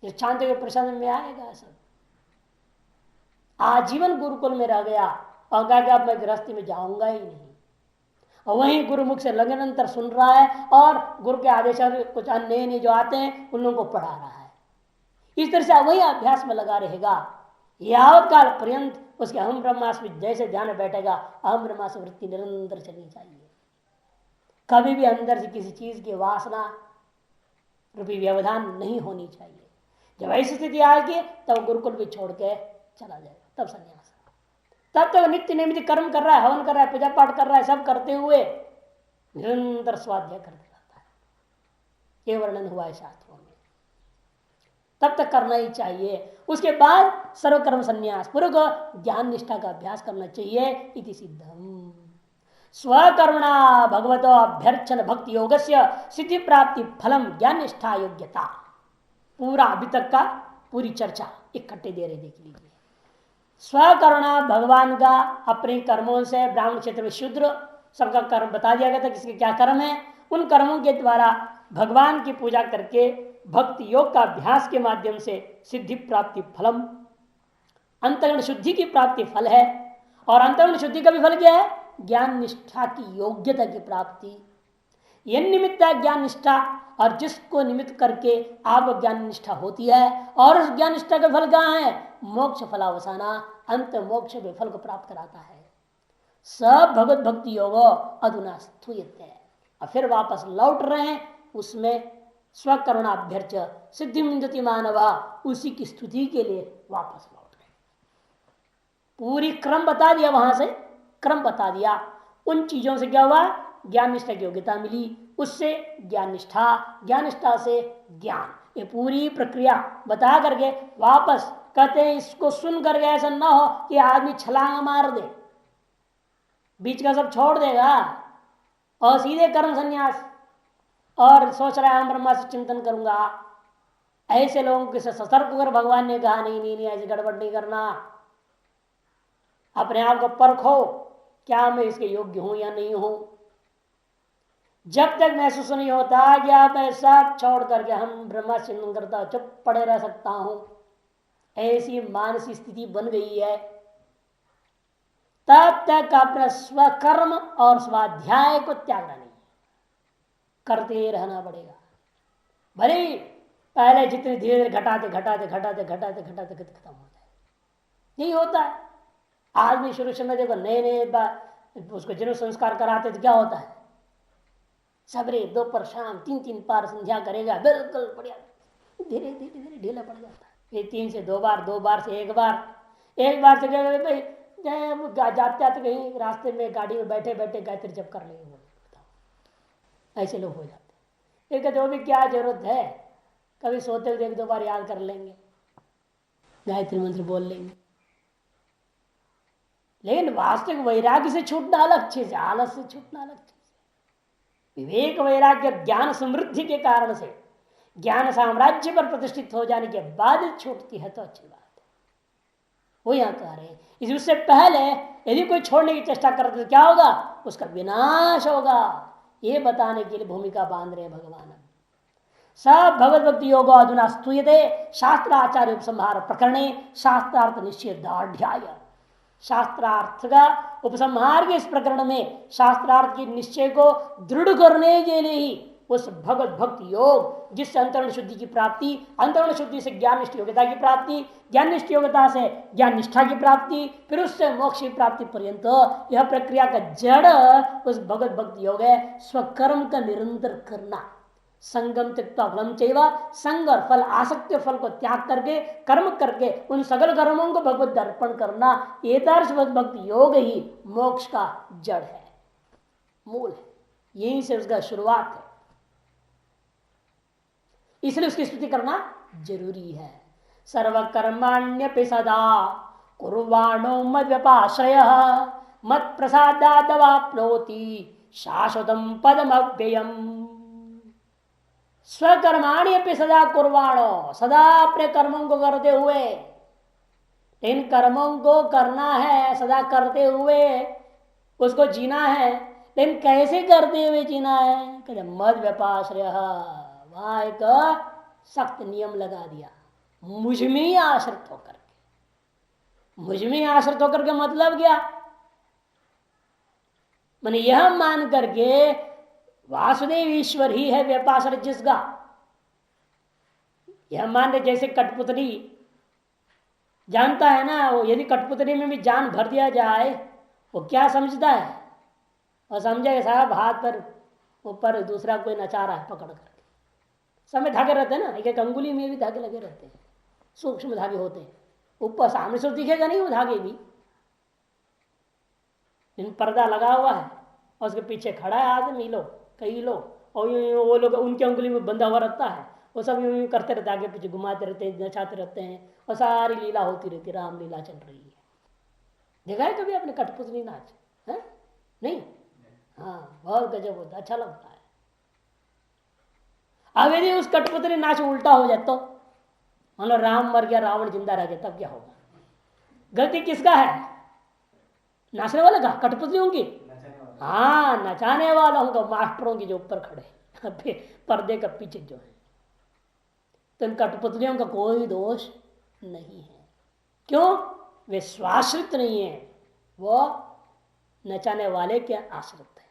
शांति के प्रसन्न में आएगा सब, आजीवन गुरुकुल में रह गया और कहा कि अब मैं गृहस्थी में जाऊंगा ही नहीं। और वहीं गुरुमुख से निरंतर सुन रहा है और गुरु के आदेश कुछ अन्य जो आते हैं उन लोगों को पढ़ा रहा है। इस तरह से वही अभ्यास में लगा रहेगा यावत काल पर्यंत उसके अहम ब्रह्मास्मि जैसे ध्यान बैठेगा, अहम ब्रह्मास्मि वृत्ति निरंतर चलनी चाहिए। कभी भी अंदर से किसी चीज की वासना रूपी व्यवधान नहीं होनी चाहिए। जब ऐसी स्थिति आएगी तब गुरुकुल भी छोड़ के चला जाएगा, तब संन्यास। तब तक नित्य नियमित कर्म कर रहा है, हवन कर रहा है, पूजा पाठ कर रहा है, सब करते हुए निरंतर स्वाध्याय करते रहता है। ये वर्णन हुआ है शास्त्रों में। तब तक करना ही चाहिए। उसके बाद सर्वकर्म संन्यास पूर्वक ज्ञान निष्ठा का अभ्यास करना चाहिए। इति सिद्धम स्वकर्मणा भगवतो अभ्यर्चन भक्ति योगस्य सिद्धि प्राप्ति फलम ज्ञान निष्ठा योग्यता। पूरा अभी तक का पूरी चर्चा इकट्ठे दे रहे, देख लीजिए। स्वकर्मणा भगवान का अपने कर्मों से, ब्राह्मण क्षेत्र में शूद्र सबका कर्म बता दिया गया था, किसके क्या कर्म है। उन कर्मों के द्वारा भगवान की पूजा करके भक्ति योग का अभ्यास के माध्यम से सिद्धि प्राप्ति फलम, अंतर्गुण शुद्धि की प्राप्ति फल है। और अंतर्गुण शुद्धि का भी फल क्या है? ज्ञान निष्ठा की योग्यता की प्राप्ति। यह निमित्त है ज्ञान निष्ठा, और जिसको निमित्त करके आप ज्ञान निष्ठा होती है। और उस ज्ञान निष्ठा का फल कहाँ है? मोक्ष फलावसाना, अंत मोक्ष के फल को प्राप्त कराता है। सब भगवत भक्ति योग अधुना स्तूयते। और फिर वापस लौट रहे हैं उसमें स्वकरुणाभ्यर्च सिद्धि मिंदति मानवा, उसी की स्तुति के लिए वापस लौट गए। पूरी क्रम बता दिया, वहां से क्रम बता दिया। उन चीजों से क्या हुआ? ज्ञान निष्ठा की योग्यता मिली, उससे ज्ञान निष्ठा, ज्ञान निष्ठा से ज्ञान, ये पूरी प्रक्रिया बता करके वापस कहते हैं इसको सुन करके ऐसा ना हो कि आदमी छलांग मार दे, बीच का सब छोड़ देगा और सीधे कर्म संन्यास और सोच रहा है हम ब्रह्मा से चिंतन करूंगा। ऐसे लोगों के सतर्क होकर भगवान ने कहा नहीं नहीं नहीं, ऐसी गड़बड़ नहीं करना। अपने आप को परखो, क्या मैं इसके योग्य हूं या नहीं हूं। जब तक महसूस नहीं होता कि आप ऐसा छोड़ करके हम ब्रह्मा से चिंतन करता चुप पड़े रह सकता हूं, ऐसी मानसिक स्थिति बन गई है, तब तक अपना स्वकर्म और स्वाध्याय को त्यागना नहीं, करते रहना पड़ेगा। भले पहले जितने धीरे धीरे घटाते घटाते घटाते घटाते घटाते खत्म हो जाए। यही होता है। आदमी शुरू में देखो नए नए उसको जन्म संस्कार कराते तो क्या होता है, सवेरे दोपहर शाम 3-3 बार संध्या करेगा, बिल्कुल बढ़िया। धीरे धीरे धीरे ढीला पड़ जाता है। ये 3 से 2 बार, 2 बार से 1 बार, 1 बार से भाई जाते जाते कहीं रास्ते में गाड़ी में बैठे बैठे गायत्री जप कर लेंगे, ऐसे लोग हो जाते हैं। कहते वो भी क्या जरूरत है, कभी सोते हुए 1-2 बार याद कर लेंगे, गायत्री मंत्र बोल लेंगे। लेकिन वास्तविक वैराग्य से छूटना अलग चीज है, आलस से छूटना अलग चीज है। विवेक वैराग्य ज्ञान समृद्धि के कारण से ज्ञान साम्राज्य पर प्रतिष्ठित हो जाने के बाद छूटती है तो अच्छी बात है, वो यहां कह रहे हैं। इसी उससे पहले यदि कोई छोड़ने की चेष्टा करते तो क्या होगा, उसका विनाश होगा, ये बताने के लिए भूमिका बांध रहे भगवान। सब भगवत भक्ति योग अधुना स्तूयते शास्त्राचार्य उपसंहार प्रकरणे शास्त्रार्थ निश्चयदाढ़। शास्त्रार्थ का उपसंहार के इस प्रकरण में शास्त्रार्थ के निश्चय को दृढ़ करने के लिए ही उस भगवत भक्ति योग जिससे अंतरण शुद्धि की प्राप्ति, अंतरण शुद्धि से ज्ञान निष्ठ योग्यता की प्राप्ति, ज्ञान निष्ठ योग्यता से ज्ञान निष्ठा की प्राप्ति, फिर उससे मोक्ष की प्राप्ति पर्यंत यह प्रक्रिया का जड़ उस भगवत भक्ति योग है स्वकर्म का निरंतर करना। संगम त्यक्त्वा फलम चैव, संग और फल आसक्ति फल को त्याग करके कर्म करके उन सगल कर्मों को भगवत अर्पण करना, एतादृश भक्ति योग ही मोक्ष का जड़ है, मूल है, यहीं से उसका शुरुआत है। इसलिए उसकी स्तुति करना जरूरी है। सर्वकर्माण्यपि सदा कुर्वाणो मद्व्यपाश्रय मत प्रसादादवाप्नोति शाश्वतम पदमव्ययम्। स्वकर्माणि अपि सदा कुर्वाणो, सदा अपने कर्मों को करते हुए, इन कर्मों को करना है सदा करते हुए, उसको जीना है, लेकिन कैसे करते हुए जीना है? कहते मद व्यपाश्रय, वहां एक सख्त नियम लगा दिया, मुझ में ही आश्रित होकर के। मुझ में ही आश्रित होकर के मतलब क्या? मैंने यह मान करके वासुदेव ईश्वर ही है व्यपाश्रय जिसका, यह मान ले। जैसे कठपुतली जानता है ना, वो यदि कठपुतली में भी जान भर दिया जाए वो क्या समझता है? और समझे साहब हाथ पर ऊपर दूसरा कोई नचा रहा है पकड़ करके। समय धागे रहते हैं ना, एक एक अंगुली में भी धागे लगे रहते हैं, सूक्ष्म धागे होते हैं, ऊपर सामने से दिखेगा नहीं वो धागे भी, इन पर्दा लगा हुआ है और उसके पीछे खड़ा है आदमी लोग, कई लोग, और वो लोग उनकी अंगुली में बंधा हुआ रहता है, वो सब यूं करते रहते, आगे पीछे घुमाते रहते हैं, नचाते रहते हैं, और सारी लीला होती रहती, राम लीला चल रही है। देखा है कभी आपने कठपुतली नाच? है नहीं? हाँ, बहुत गजब होता है, अच्छा लगता है। अब यदि उस कठपुतली नाच उल्टा हो जाए तो मतलब राम मर गया रावण जिंदा रह गया, तब क्या होगा? गलती किसका है? नाचने वाले का? कठपुतलियों की? हाँ, नचाने वालों का, मास्टरों की जो ऊपर खड़े पर्दे का पीछे जो है। तो इन कठपुतलियों का कोई दोष नहीं है। क्यों? वे स्वाश्रित नहीं है, वो नचाने वाले के आश्रित है।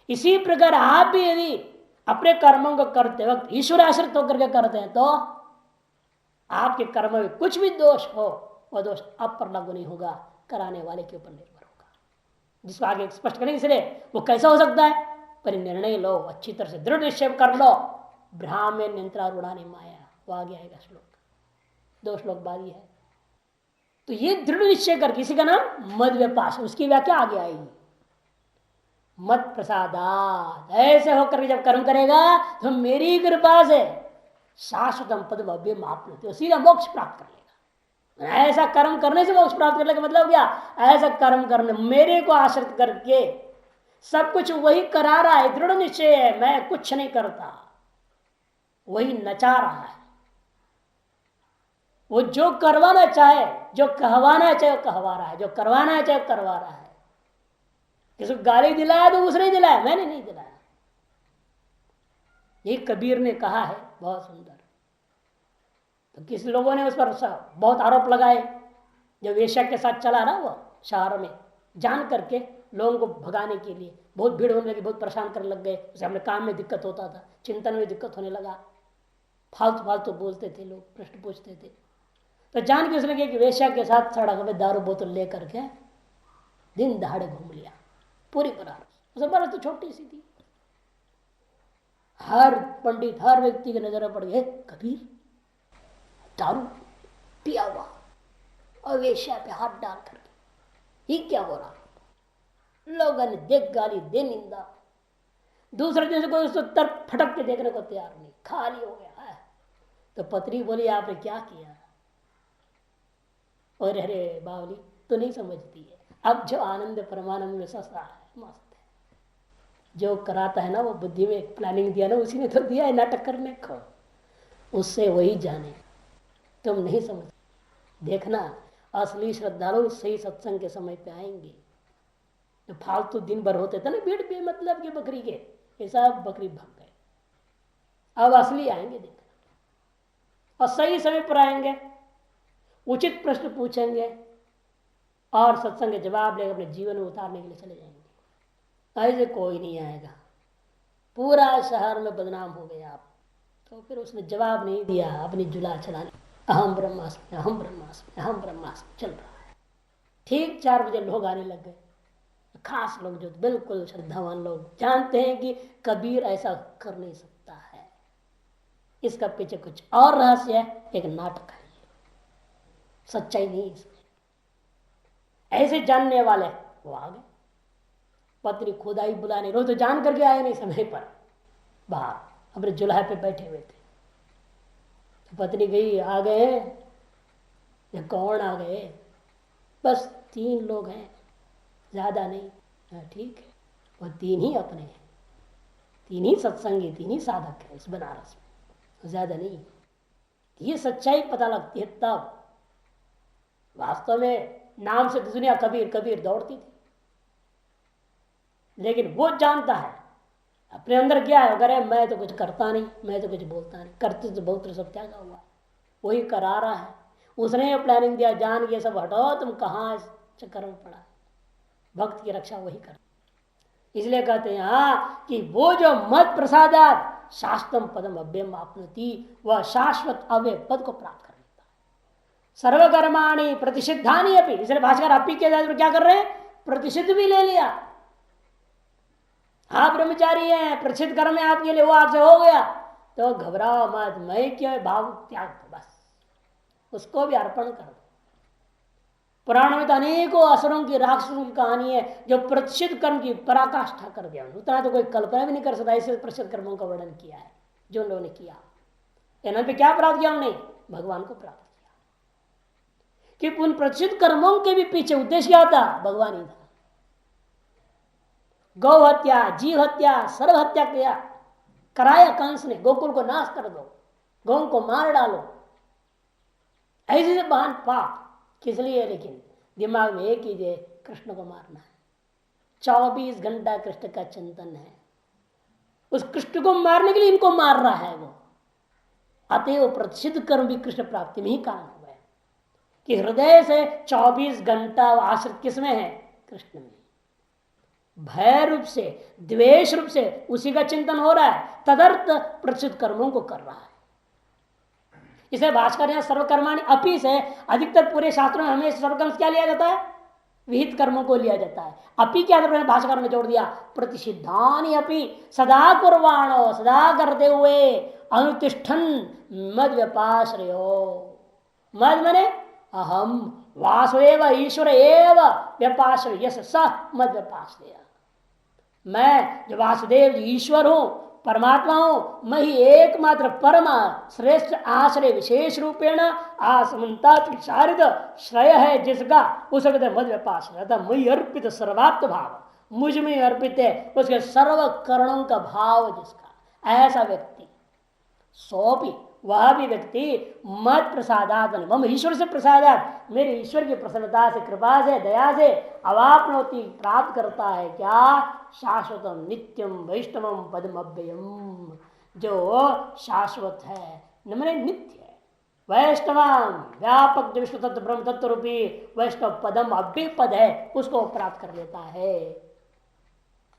इसी प्रकार आप भी यदि अपने कर्मों को करते वक्त ईश्वर आश्रित होकर के करते हैं तो आपके कर्म में कुछ भी दोष हो, वह दोष आप पर लागू नहीं होगा, कराने वाले के ऊपर निर्भर होगा। जिसको आगे स्पष्ट करेंगे, इसलिए वो कैसा हो सकता है? पर निर्णय लो, अच्छी तरह से दृढ़ निश्चय कर लो। ब्राह्मण नियंत्रारूढ़ानि माया, वो आगे आएगा श्लोक, 2 श्लोक बाद ही है। तो ये दृढ़ निश्चय कर, किसी का नाम मद व्यपाश, उसकी व्याख्या आगे आएगी। मत प्रसादात, ऐसे होकर जब कर्म करेगा तो मेरी कृपा से शाश्वतम पद अव्ययम आपनोति, सीधा मोक्ष प्राप्त कर लेगा। ऐसा कर्म करने से मोक्ष प्राप्त करने का मतलब क्या? ऐसा कर्म करने, मेरे को आश्रित करके सब कुछ वही करा रहा है, दृढ़ निश्चय है, मैं कुछ नहीं करता, वही नचा रहा है। वो जो करवाना चाहे, जो कहवाना चाहे वो कहवा रहा है, जो करवाना चाहे वो करवा रहा है। किसी को गाली दिलाया तो उसने दिलाया, मैंने नहीं दिलाया। ये कबीर ने कहा है, बहुत सुंदर। तो किस लोगों ने उस पर बहुत आरोप लगाए, जब वेश्या के साथ चला रहा वो शहर में, जान करके लोगों को भगाने के लिए बहुत भीड़ होने लगी, बहुत परेशान करने लग गए, उसे अपने काम में दिक्कत होता था, चिंतन में दिक्कत होने लगा, फालतू फालतू बोलते थे लोग, प्रश्न पूछते थे। तो जान के उसने कि वेश्या के साथ सड़क में दारू बोतल लेकर के दिन दहाड़े घूम लिया पूरी बराबर। उसे बराबर तो छोटी सी थी, हर पंडित हर व्यक्ति की नजर पड़ गए, कबीर दारू पिया हुआ और वेश्या पे हाथ डाल करके, ये क्या हो रहा? लोगों ने देख गाली दे, निंदा। दूसरे दिन से कोई उसको तरफ फटक के देखने को तैयार नहीं, खाली हो गया है। तो पत्नी बोली आपने क्या किया? और अरे बावली तो नहीं समझती है, अब जो आनंद परमानंद में सस्ता है, मस्त है, जो कराता है ना वो बुद्धि में प्लानिंग दिया ना, उसी ने तो दिया है नाटक करने को, उससे वही जाने, तुम नहीं समझ। देखना असली श्रद्धालु सही सत्संग के समय पे आएंगे। तो फालतू दिन भर होते थे ना भीड़ पे, मतलब के बकरी के, ये सब बकरी भाग गए, अब असली आएंगे देखना, और सही समय पर आएंगे, उचित प्रश्न पूछेंगे और सत्संग के जवाब लेकर अपने जीवन में उतारने के लिए चले जाएंगे। ऐसे कोई नहीं आएगा। पूरा शहर में बदनाम हो गए आप। तो फिर उसने जवाब नहीं दिया, अपनी जुला चला, अहम ब्रह्मास्मि अहम ब्रह्मास्मि अहम ब्रह्मास्मि चल रहा है। ठीक 4 बजे लोग आने लग गए, खास लोग जो बिल्कुल श्रद्धावान लोग, जानते हैं कि कबीर ऐसा कर नहीं सकता है, इसका पीछे कुछ और रहस्य है, एक नाटक है, सच्चाई नहीं इसमें। ऐसे जानने वाले वो आ गए, पत्नी खुदाई बुलाने, रोज तो जान करके आए नहीं समय पर, बाहर अपने जुल्हे पे बैठे हुए थे। तो पत्नी गई, आ गए, ये कौन आ गए? बस 3 लोग हैं, ज्यादा नहीं। ठीक है, वो 3 ही अपने हैं, 3 ही सत्संगी, 3 ही साधक है इस बनारस में, ज्यादा नहीं। ये सच्चाई पता लगती है तब। वास्तव में नाम से दुनिया कबीर कबीर दौड़ती थी, लेकिन वो जानता है अपने अंदर क्या है। अगर मैं तो कुछ करता नहीं, मैं तो कुछ बोलता नहीं, करते तो बहुत सब त्यागा हुआ, वही करा रहा है। उसने प्लानिंग दिया, जान ये सब हटाओ, तुम कहाँ चक्कर में पड़ा। भक्त की रक्षा वही कर। इसलिए कहते हैं हाँ कि वो जो मत प्रसादात शास्त्रम पदम अव्यम आपनति, वह शाश्वत अव्यय पद को प्राप्त कर लेता है। सर्वकर्माणी प्रतिषिद्धानी अपनी, इसलिए भाषकर अपी के साथ क्या कर रहे हैं, प्रतिषिद्ध भी ले लिया। आप ब्रह्मचारी हैं, प्रतिषिद्ध कर्म है आपके लिए, वो आपसे हो गया तो घबराओ मत, मैं क्या भाव त्याग दो, बस उसको भी अर्पण कर दो। पुराण में तो अनेकों असुरों की, राक्षसों की कहानी है जो प्रतिषिद्ध कर्म की पराकाष्ठा कर दिया। उतना तो कोई कल्पना भी नहीं कर सकता, ऐसे प्रतिषिद्ध कर्मों का वर्णन किया है जो लोगों ने किया। इन्होंने पे क्या प्राप्त किया? हमने भगवान को प्राप्त किया। कि उन प्रतिषिद्ध कर्मों के भी पीछे उद्देश्य क्या था? भगवान ही था। गौ हत्या, जीव हत्या, सर्व हत्या किया, कराया कंस ने, गोकुल को नाश कर दो, गौ को मार डालो, ऐसे बहान पाप किस लिए? लेकिन दिमाग में एक ही है, कृष्ण को मारना है। 24 घंटा कृष्ण का चिंतन है, उस कृष्ण को मारने के लिए इनको मार रहा है वो। अतएव प्रतिषिद्ध कर्म भी कृष्ण प्राप्ति में ही कारण हुआ है कि हृदय से 24 घंटा आश्रित किसमें है? कृष्ण में। भय रूप से, द्वेष रूप से उसी का चिंतन हो रहा है, तदर्थ प्रतिषिद्ध कर्मों को कर रहा है। इसे भास्कर यहां सर्वकर्माणी अपी से, अधिकतर पूरे शास्त्रों में हमें सर्वकर्म क्या लिया जाता है? विहित कर्मों को लिया जाता है। अपी क्या भास्कर में जोड़ दिया, प्रतिषिद्धानि अपि सदा कुर्वाणो, सदा करते हुए, अनुतिष्ठन मद व्यपाश्रयो। मद मने अहम, वासुदेव ईश्वर एव व्यपाश्रय, यस स मद व्यपाश्रय। मैं जो वासुदेव ईश्वर हूं, परमात्मा हूं, मैं ही एकमात्र परम श्रेष्ठ आश्रय विशेष रूपेण आसमंता विचारित श्रेय है जिसका, उस मद व्यपाश्रय, मई अर्पित सर्वात्म भाव, मुझ में अर्पित है उसके सर्व करणों का भाव जिसका, ऐसा व्यक्ति, सोपी वह भी व्यक्ति मत प्रसादात, मम ईश्वर से प्रसादात, मेरे ईश्वर की प्रसन्नता से, कृपा से, दया से अवाप्नोति प्राप्त करता है क्या? शाश्वतम नित्यम वैष्णवम पदम अव्ययम, जो शाश्वत है, मैंने नित्य है, वैष्णवम व्यापक जो विश्व तत्व ब्रह्म तत्व रूपी वैष्णव पदम अव्यय पद है, उसको प्राप्त कर लेता है।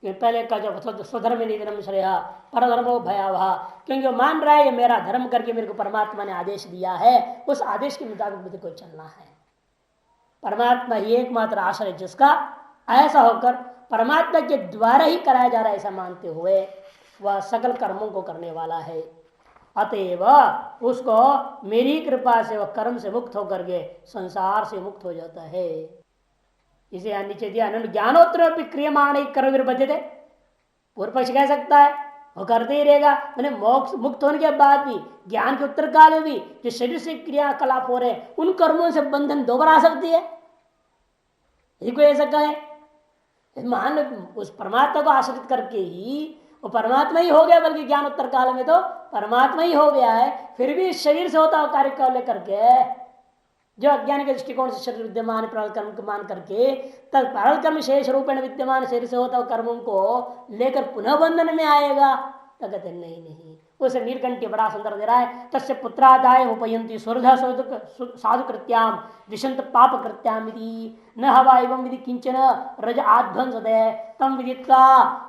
पहले का जो स्वधर्म निधर्म श्रेय परधर्मो भयावह, क्योंकि वो मान रहा है ये मेरा धर्म करके मेरे को परमात्मा ने आदेश दिया है, उस आदेश के मुताबिक मुझे को चलना है। परमात्मा ही एकमात्र आश्रय जिसका, ऐसा होकर परमात्मा के द्वारा ही कराया जा रहा है ऐसा मानते हुए वह सकल कर्मों को करने वाला है। अतएव उसको मेरी कृपा से वह कर्म से मुक्त होकर के संसार से मुक्त हो जाता है। इसे नीचे दिया, ज्ञानोत्तर क्रियमाण कर्म बद्धते। पूर्व पक्ष कह सकता है वो करते ही रहेगा, मैंने मोक्ष मुक्त होने के बाद भी, ज्ञान के उत्तर काल में भी जो शरीर से क्रियाकलाप हो रहे हैं, उन कर्मों से बंधन दोबारा आ सकती है। यदि कोई ऐसा कहे, मान उस परमात्मा को आश्रित करके ही वो परमात्मा ही हो गया, बल्कि ज्ञान उत्तर काल में तो परमात्मा ही हो गया है, फिर भी शरीर से होता कार्य को लेकर के, जो अज्ञान के दृष्टिकोण से शरीर विद्यमान प्रारब्ध कर्म को मान करके तब प्रारब्ध कर्म शेष रूपेण विद्यमान शरीर से होता कर्मों को लेकर पुनः बंधन में आएगा, तो कहते नहीं नहीं, उसे नीलकंठी बड़ा सुंदर दे रहा है। तस्य पुत्रादाय उपयंती सुरधा साधु कृत्याम विशंत पाप कृत्याम न हवा एवं विधि किंचन रज आध्वंस दे तम विदित्वा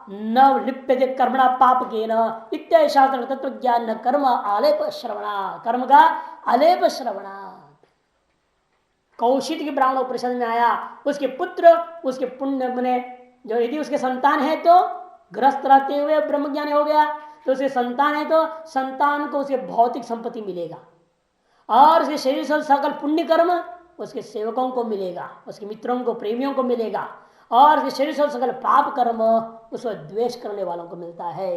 न लिप्यते कर्मणा पाप के न इत्यादि शास्त्र तत्व ज्ञान न कर्म आलेप श्रवणा, कर्म का आलेप श्रवणा। कौशिक के ब्राह्मण उपनिषद में आया, उसके पुत्र उसके पुण्य बने, जो यदि उसके संतान है तो ग्रस्त रहते हुए ब्रह्मज्ञानी हो गया, तो उसके संतान है तो संतान को उसके भौतिक संपत्ति मिलेगा, और उसके शरीर से सकल पुण्य कर्म उसके सेवकों को मिलेगा, उसके मित्रों को प्रेमियों को मिलेगा, और उसके शरीर से सकल पाप कर्म उसको द्वेष करने वालों को मिलता है।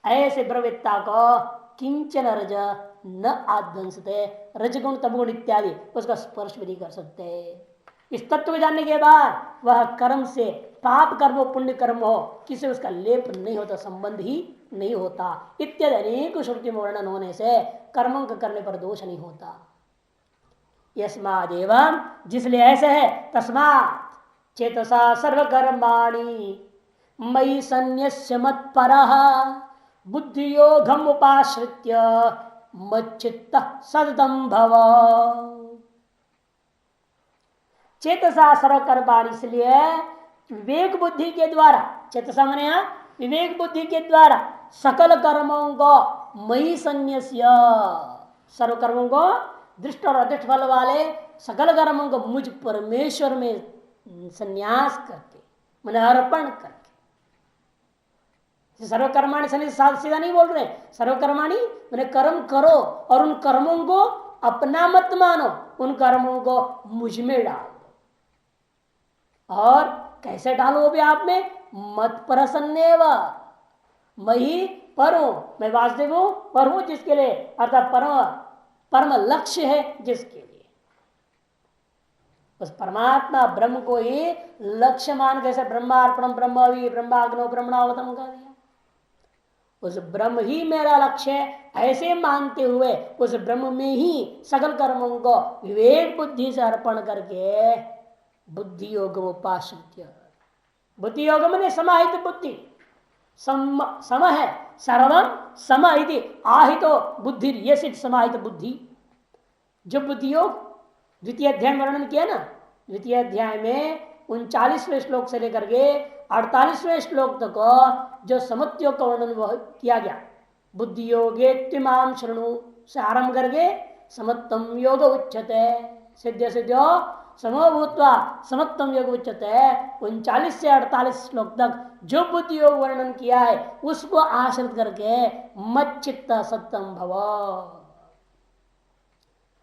ऐसे ब्रह्मवेत्ता को किंचन रज न आध्वंसते, रजगुण तमगुण इत्यादि उसका स्पर्श भी नहीं कर सकते। इस तत्व को जानने के बाद वह कर्म से पाप कर्म हो पुण्य कर्म हो किसी उसका लेप नहीं होता, संबंध ही नहीं होता। इत्यादि अनेक श्रुति में वर्णन होने से कर्मों के करने पर दोष नहीं होता। यस्मादेव जिसलिए ऐसे है, तस्मात् चेतसा सर्वकर्माणि मयि सन्न्यस्य मत्परः बुद्धियोगम उपाश्रित्य मच्चित्त सततं भव। चेतसा सर्वकर्माणि, इसलिए विवेक बुद्धि के द्वारा, चेतसा माने विवेक बुद्धि के द्वारा सकल कर्मों को मयि सन्न्यस्य, सर्व कर्मों को दृष्ट और अदृष्ट फल वाले सकल कर्मों को मुझ परमेश्वर में संन्यास करके, मैंने अर्पण करके। सर्वकर्माणी सीधा नहीं बोल रहे, सर्वकर्माणी मैंने कर्म करो और उन कर्मों को अपना मत मानो, उन कर्मों को मुझ में डाल दो। और कैसे डालो वो भी आप में, मत प्रसन्नेव, मैं ही पर हूं, मैं वासुदेव हूं, पर हूं जिसके लिए, अर्थात परम लक्ष्य है जिसके लिए, उस परमात्मा ब्रह्म को ही लक्ष्य मान, कैसे ब्रह्मार्पणम ब्रह्मवी ब्रह्माग्नो ब्रह्मणावतम कर दिया, उस ब्रह्म ही मेरा लक्ष्य है, ऐसे मानते हुए उस ब्रह्म में ही सकल कर्मों को विवेक बुद्धि से अर्पण करके बुद्धि योग उपाश्रित्य, बुद्धि योग में समाहित बुद्धि, सम है सर्वम सम इति आहितो बुद्धि, ये सिद्ध समाहित बुद्धि। जो बुद्धि योग द्वितीय अध्याय में वर्णन किया ना, द्वितीय अध्याय में 39वें श्लोक से लेकर के 48वें श्लोक तक जो समत्योग का वर्णन किया गया, बुद्धि योगे त्विमाम शृणु से आरंभ करके समत्तम योग उच्यते सिद्ध सिद्ध्यो समभूत्वा समत्तम योग उच्यते, 39 से 48 श्लोक तक जो बुद्धि योग वर्णन किया है उसको आश्रित करके मच्चित्त सत्तम भव,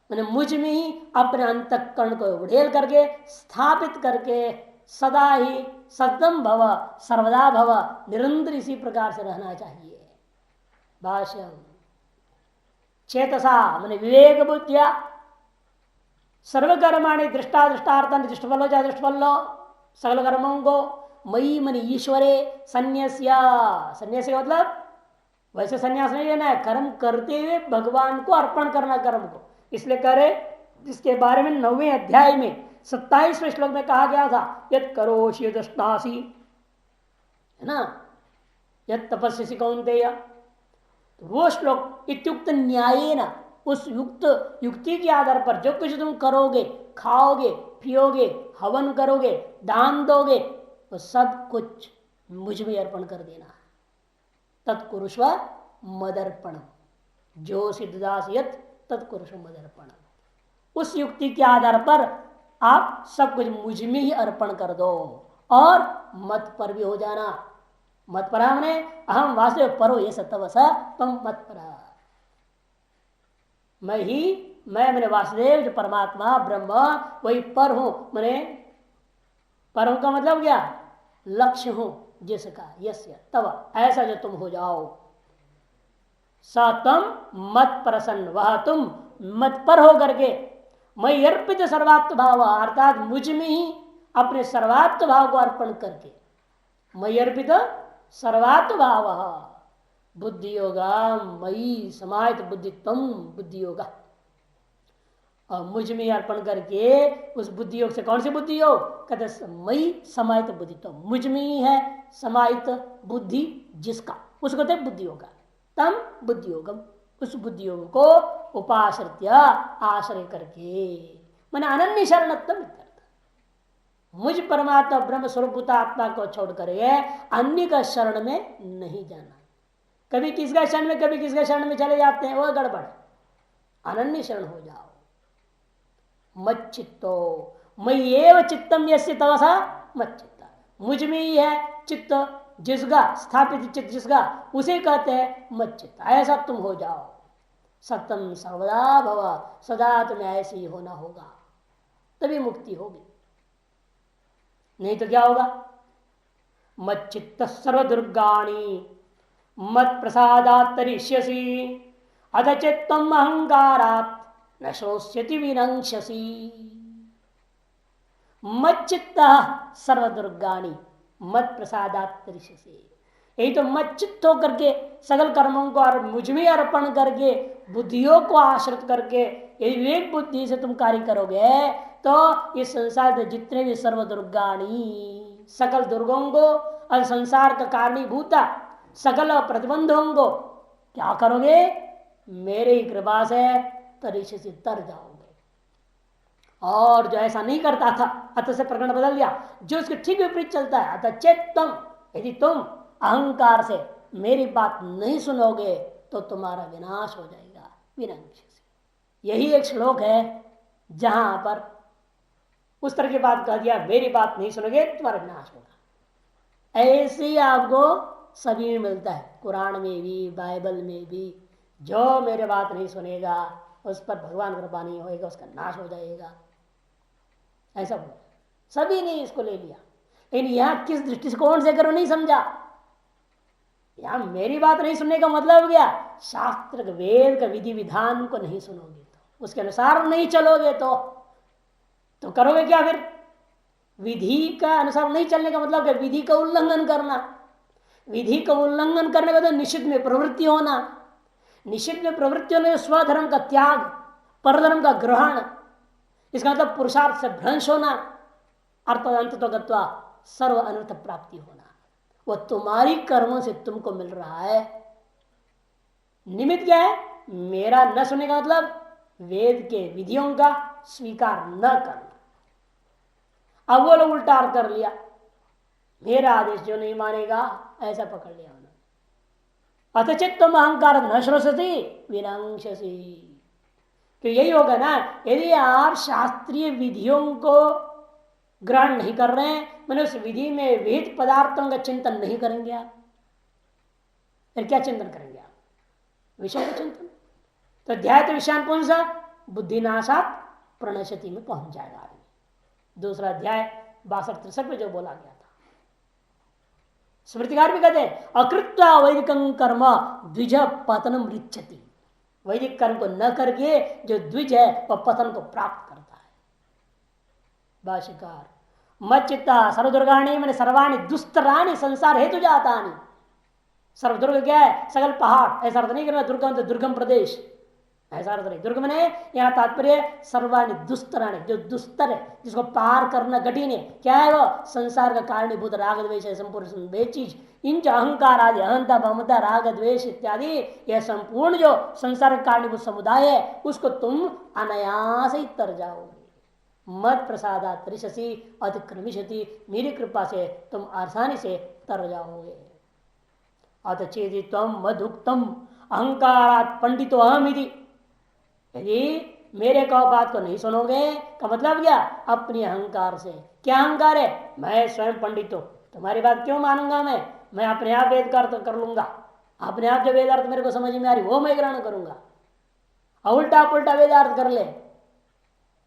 मैंने मुझ में ही अपने अंतःकरण को उड़ेल करके स्थापित करके सदा ही सतम भव, सर्वदा भव, निरंतर इसी प्रकार से रहना चाहिए। भाष्य चेतसा मैंने विवेक बुद्धिया सर्वकर्माणि दृष्टा दृष्टार्थन दृष्टफलो जा दृष्टफलो सकल कर्मों को मई मन ईश्वरे संन्यास्य, संन्यास का मतलब वैसे संन्यास नहीं लेना है, कर्म करते हुए भगवान को अर्पण करना कर्म को, इसलिए करे जिसके बारे में 9वें अध्याय में 27वें श्लोक में कहा गया था, यद करोषि यदस्नासि, है ना, यद तपस्यसि कौन्तेय, वो श्लोक इत्युक्त न्यायेन, उस युक्ति के आधार पर जो कुछ तुम करोगे, खाओगे पियोगे हवन करोगे दान दोगे तो सब कुछ मुझ में अर्पण कर देना है। तत्कुरुष्व मदर्पण, जो सिद्धदास यत तत्कुरुष्व मदर्पण, उस युक्ति के आधार पर आप सब कुछ मुझ में ही अर्पण कर दो और मत पर भी हो जाना। मत पर हमने अहम वास्तव परो ये सतव स तम मत पर, मैं मेरे वासुदेव जो परमात्मा ब्रह्म वही पर हूं, मैंने पर हूं का मतलब क्या, लक्ष्य हूं जिसका, यस्य तब ऐसा जो तुम हो जाओ, स तम मत प्रसन्न, वह तुम मत पर हो करके मैं अर्पित सर्वात्म भाव, अर्थात मुझ में ही अपने सर्वात्म भाव को अर्पण करके, मैं अर्पित सर्वात्म भाव बुद्धि योगा मई समाहित बुद्धि तम बुद्धि योगा, और मुझ में अर्पण करके उस बुद्धि योग से, कौन सी बुद्धि योग कहते, मई समाहित बुद्धि, तो मुझ में ही है समाहित बुद्धि जिसका, उसको कहते बुद्धि योग, तम बुद्धि योगम, उस बुद्धि योग को उपाश्रित्य आश्रय करके, मैंने अनन्य शरणत्म, मुझ परमात्मा ब्रह्म स्वरूप आत्मा को छोड़ करके अन्य का शरण में नहीं जाना। कभी किसका शरण में, कभी किसका शरण में चले जाते हैं, वो गड़बड़। अनन्य शरण हो जाओ। मत चित्तो मयि एव चित्तम यस्य तवसा मत चित्त, मुझ में ही है चित्त जिसका, स्थापित चित्त जिसका, उसे कहते हैं मत चित्त। ऐसा तुम हो जाओ। सतम सर्वदा भव, सदा तुम्हें ऐसे ही होना होगा, तभी मुक्ति होगी। नहीं तो क्या होगा? मत चित्त सर्व दुर्गाणी मत प्रसादात् तरिष्यसि अथ चित्तम अहंकारात् न श्रोष्यति विनंक्षसि। मत चित्त सर्व दुर्गाणी मत प्रसादात् तरिष्यसि, यही तो मत चित्त होकर के सकल कर्मों को और मुझ में अर्पण करके बुद्धियों को आश्रित करके यदि विवेक बुद्धि से तुम कार्य करोगे तो इस संसार के जितने भी सर्व दुर्गाणी, सकल दुर्गों को और संसार का कारणीभूता सकल प्रतिबंधों को क्या करोगे? मेरे ही कृपा से तरीके से तर जाओगे। और जो ऐसा नहीं करता था, अत से प्रकरण बदल गया, जो उसके ठीक विपरीत चलता है, अतः चेतम, यदि तुम अहंकार से मेरी बात नहीं सुनोगे तो तुम्हारा विनाश हो जाएगा। विनाश यही एक श्लोक है जहां पर उस तरह की बात कह दिया, मेरी बात नहीं सुनोगे तुम्हारा विनाश होगा। ऐसे ही आपको सभी में मिलता है, कुरान में भी, बाइबल में भी। जो मेरे बात नहीं सुनेगा उस पर भगवान कृपा नहीं होएगा, उसका नाश हो जाएगा, ऐसा बोला। सभी ने इसको ले लिया, लेकिन यहां किस दृष्टिकोण से करो नहीं समझा। यहां मेरी बात नहीं सुनने का मतलब क्या? शास्त्र वेद का विधि विधान को नहीं सुनोगे तो, उसके अनुसार नहीं चलोगे तो करोगे क्या फिर? विधि का अनुसार नहीं चलने का मतलब क्या? विधि का उल्लंघन करना। विधि का उल्लंघन करने का तो निषिद्ध में प्रवृत्ति होना, निषिद्ध में प्रवृत्ति होने स्वधर्म का त्याग, परधर्म का ग्रहण, इसका मतलब पुरुषार्थ से भ्रंश होना, अर्थ अंत तो गत्वा सर्व अनर्थ प्राप्ति होना। वो तुम्हारी कर्मों से तुमको मिल रहा है। निमित्त क्या है? मेरा न सुनने का मतलब वेद के विधियों का स्वीकार न करना। अब वो लोग उल्टा अर्थ कर लिया, मेरा आदेश जो नहीं मानेगा ऐसा पकड़ लिया उन्होंने। अथचित तुम अहंकार न श्रोषति विनंक्षसि, तो यही होगा ना, यदि आप शास्त्रीय विधियों को ग्रहण नहीं कर रहे हैं, मैंने उस विधि में विहित पदार्थों का चिंतन नहीं करेंगे आप, फिर क्या चिंतन करेंगे आप? विषय का चिंतन। तो ध्यात विषयान कौन सा? बुद्धिनाशात प्रणश्यति में पहुंच जाएगा आदमी। दूसरा अध्याय 62-63 में जो बोला गया था। स्मृतिकार भी कहते हैं अकृत्वा वैदिकं कर्म द्विज पतनम रिच्छति, वैदिक कर्म को न करके जो द्विज है वह पतन को प्राप्त करता है। भाष्यकार मच्चित्ता सर्वदुर्गाणी मैंने सर्वाणी दुस्तराणी संसार हेतु जातानी। सर्वदुर्ग क्या है? सकल पहाड़, ऐसा अर्थ नहीं करना दुर्गम तो दुर्गम प्रदेश, ऐसा अर्थ नहीं। दुर्गम ने यहाँ तात्पर्य सर्वाणी दुस्तराणी, जो दुस्तर है, जिसको पार करना कठिन है। क्या है वो? संसार का कारणीभूत राग द्वेष है, संपूर्ण वे चीज, इन जो अहंकार आदि, अहंता ममता राग द्वेष इत्यादि, यह संपूर्ण जो संसार का कारणीभूत समुदाय है उसको तुम अनायास ही तर जाओगे। मत प्रसादा त्रिशसी अतिक्रमिशति, मेरी कृपा से तुम आसानी से तर जाओगे। अत चेति तम मधुक्तम अहंकारात पंडितो अहम यदि, यदि मेरे कहो बात को नहीं सुनोगे का मतलब क्या? अपने अहंकार से। क्या अहंकार है? मैं स्वयं पंडित हूं, तुम्हारी बात क्यों मानूंगा मैं अपने आप वेद का अर्थ कर लूंगा, अपने आप जो वेदार्थ मेरे को समझ में आ रही वो मैं ग्रहण करूंगा, उल्टा पुल्टा वेदार्थ कर ले।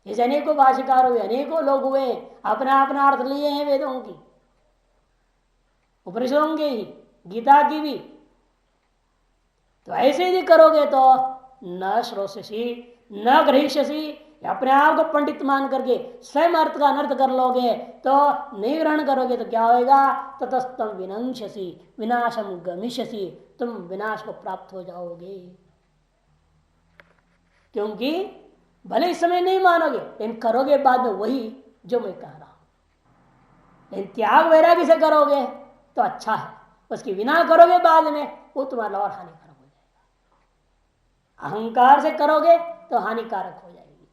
इस अनेकों भाष्यकार हुए, अनेकों लोग हुए, अपना अपना अर्थ लिए हैं वेदों की, उपनिषदों के ही, गीता की भी। तो ऐसे यदि करोगे तो न श्रोषसी न ग्रहिष्यसि, अपने आप को पंडित मान करके स्वयं अर्थ का अनर्थ कर लोगे तो नहीं ग्रहण करोगे तो क्या होगा? ततस्तम विनंक्षसि विनाशम गमिष्यसि, तुम विनाश को प्राप्त हो जाओगे। क्योंकि भले इस समय नहीं मानोगे लेकिन करोगे बाद में वही जो मैं कह रहा हूं। लेकिन त्याग वैराग्य से करोगे तो अच्छा है, उसकी बिना करोगे बाद में वो तुम्हारा और हानिकारक हो जाएगा। अहंकार से करोगे तो हानिकारक हो जाएगी,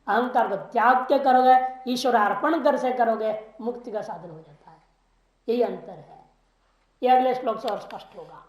अहंकार को त्याग के करोगे, ईश्वर अर्पण कर से करोगे, मुक्ति का साधन हो जाता है। यही अंतर है। ये अगले श्लोक से और स्पष्ट होगा।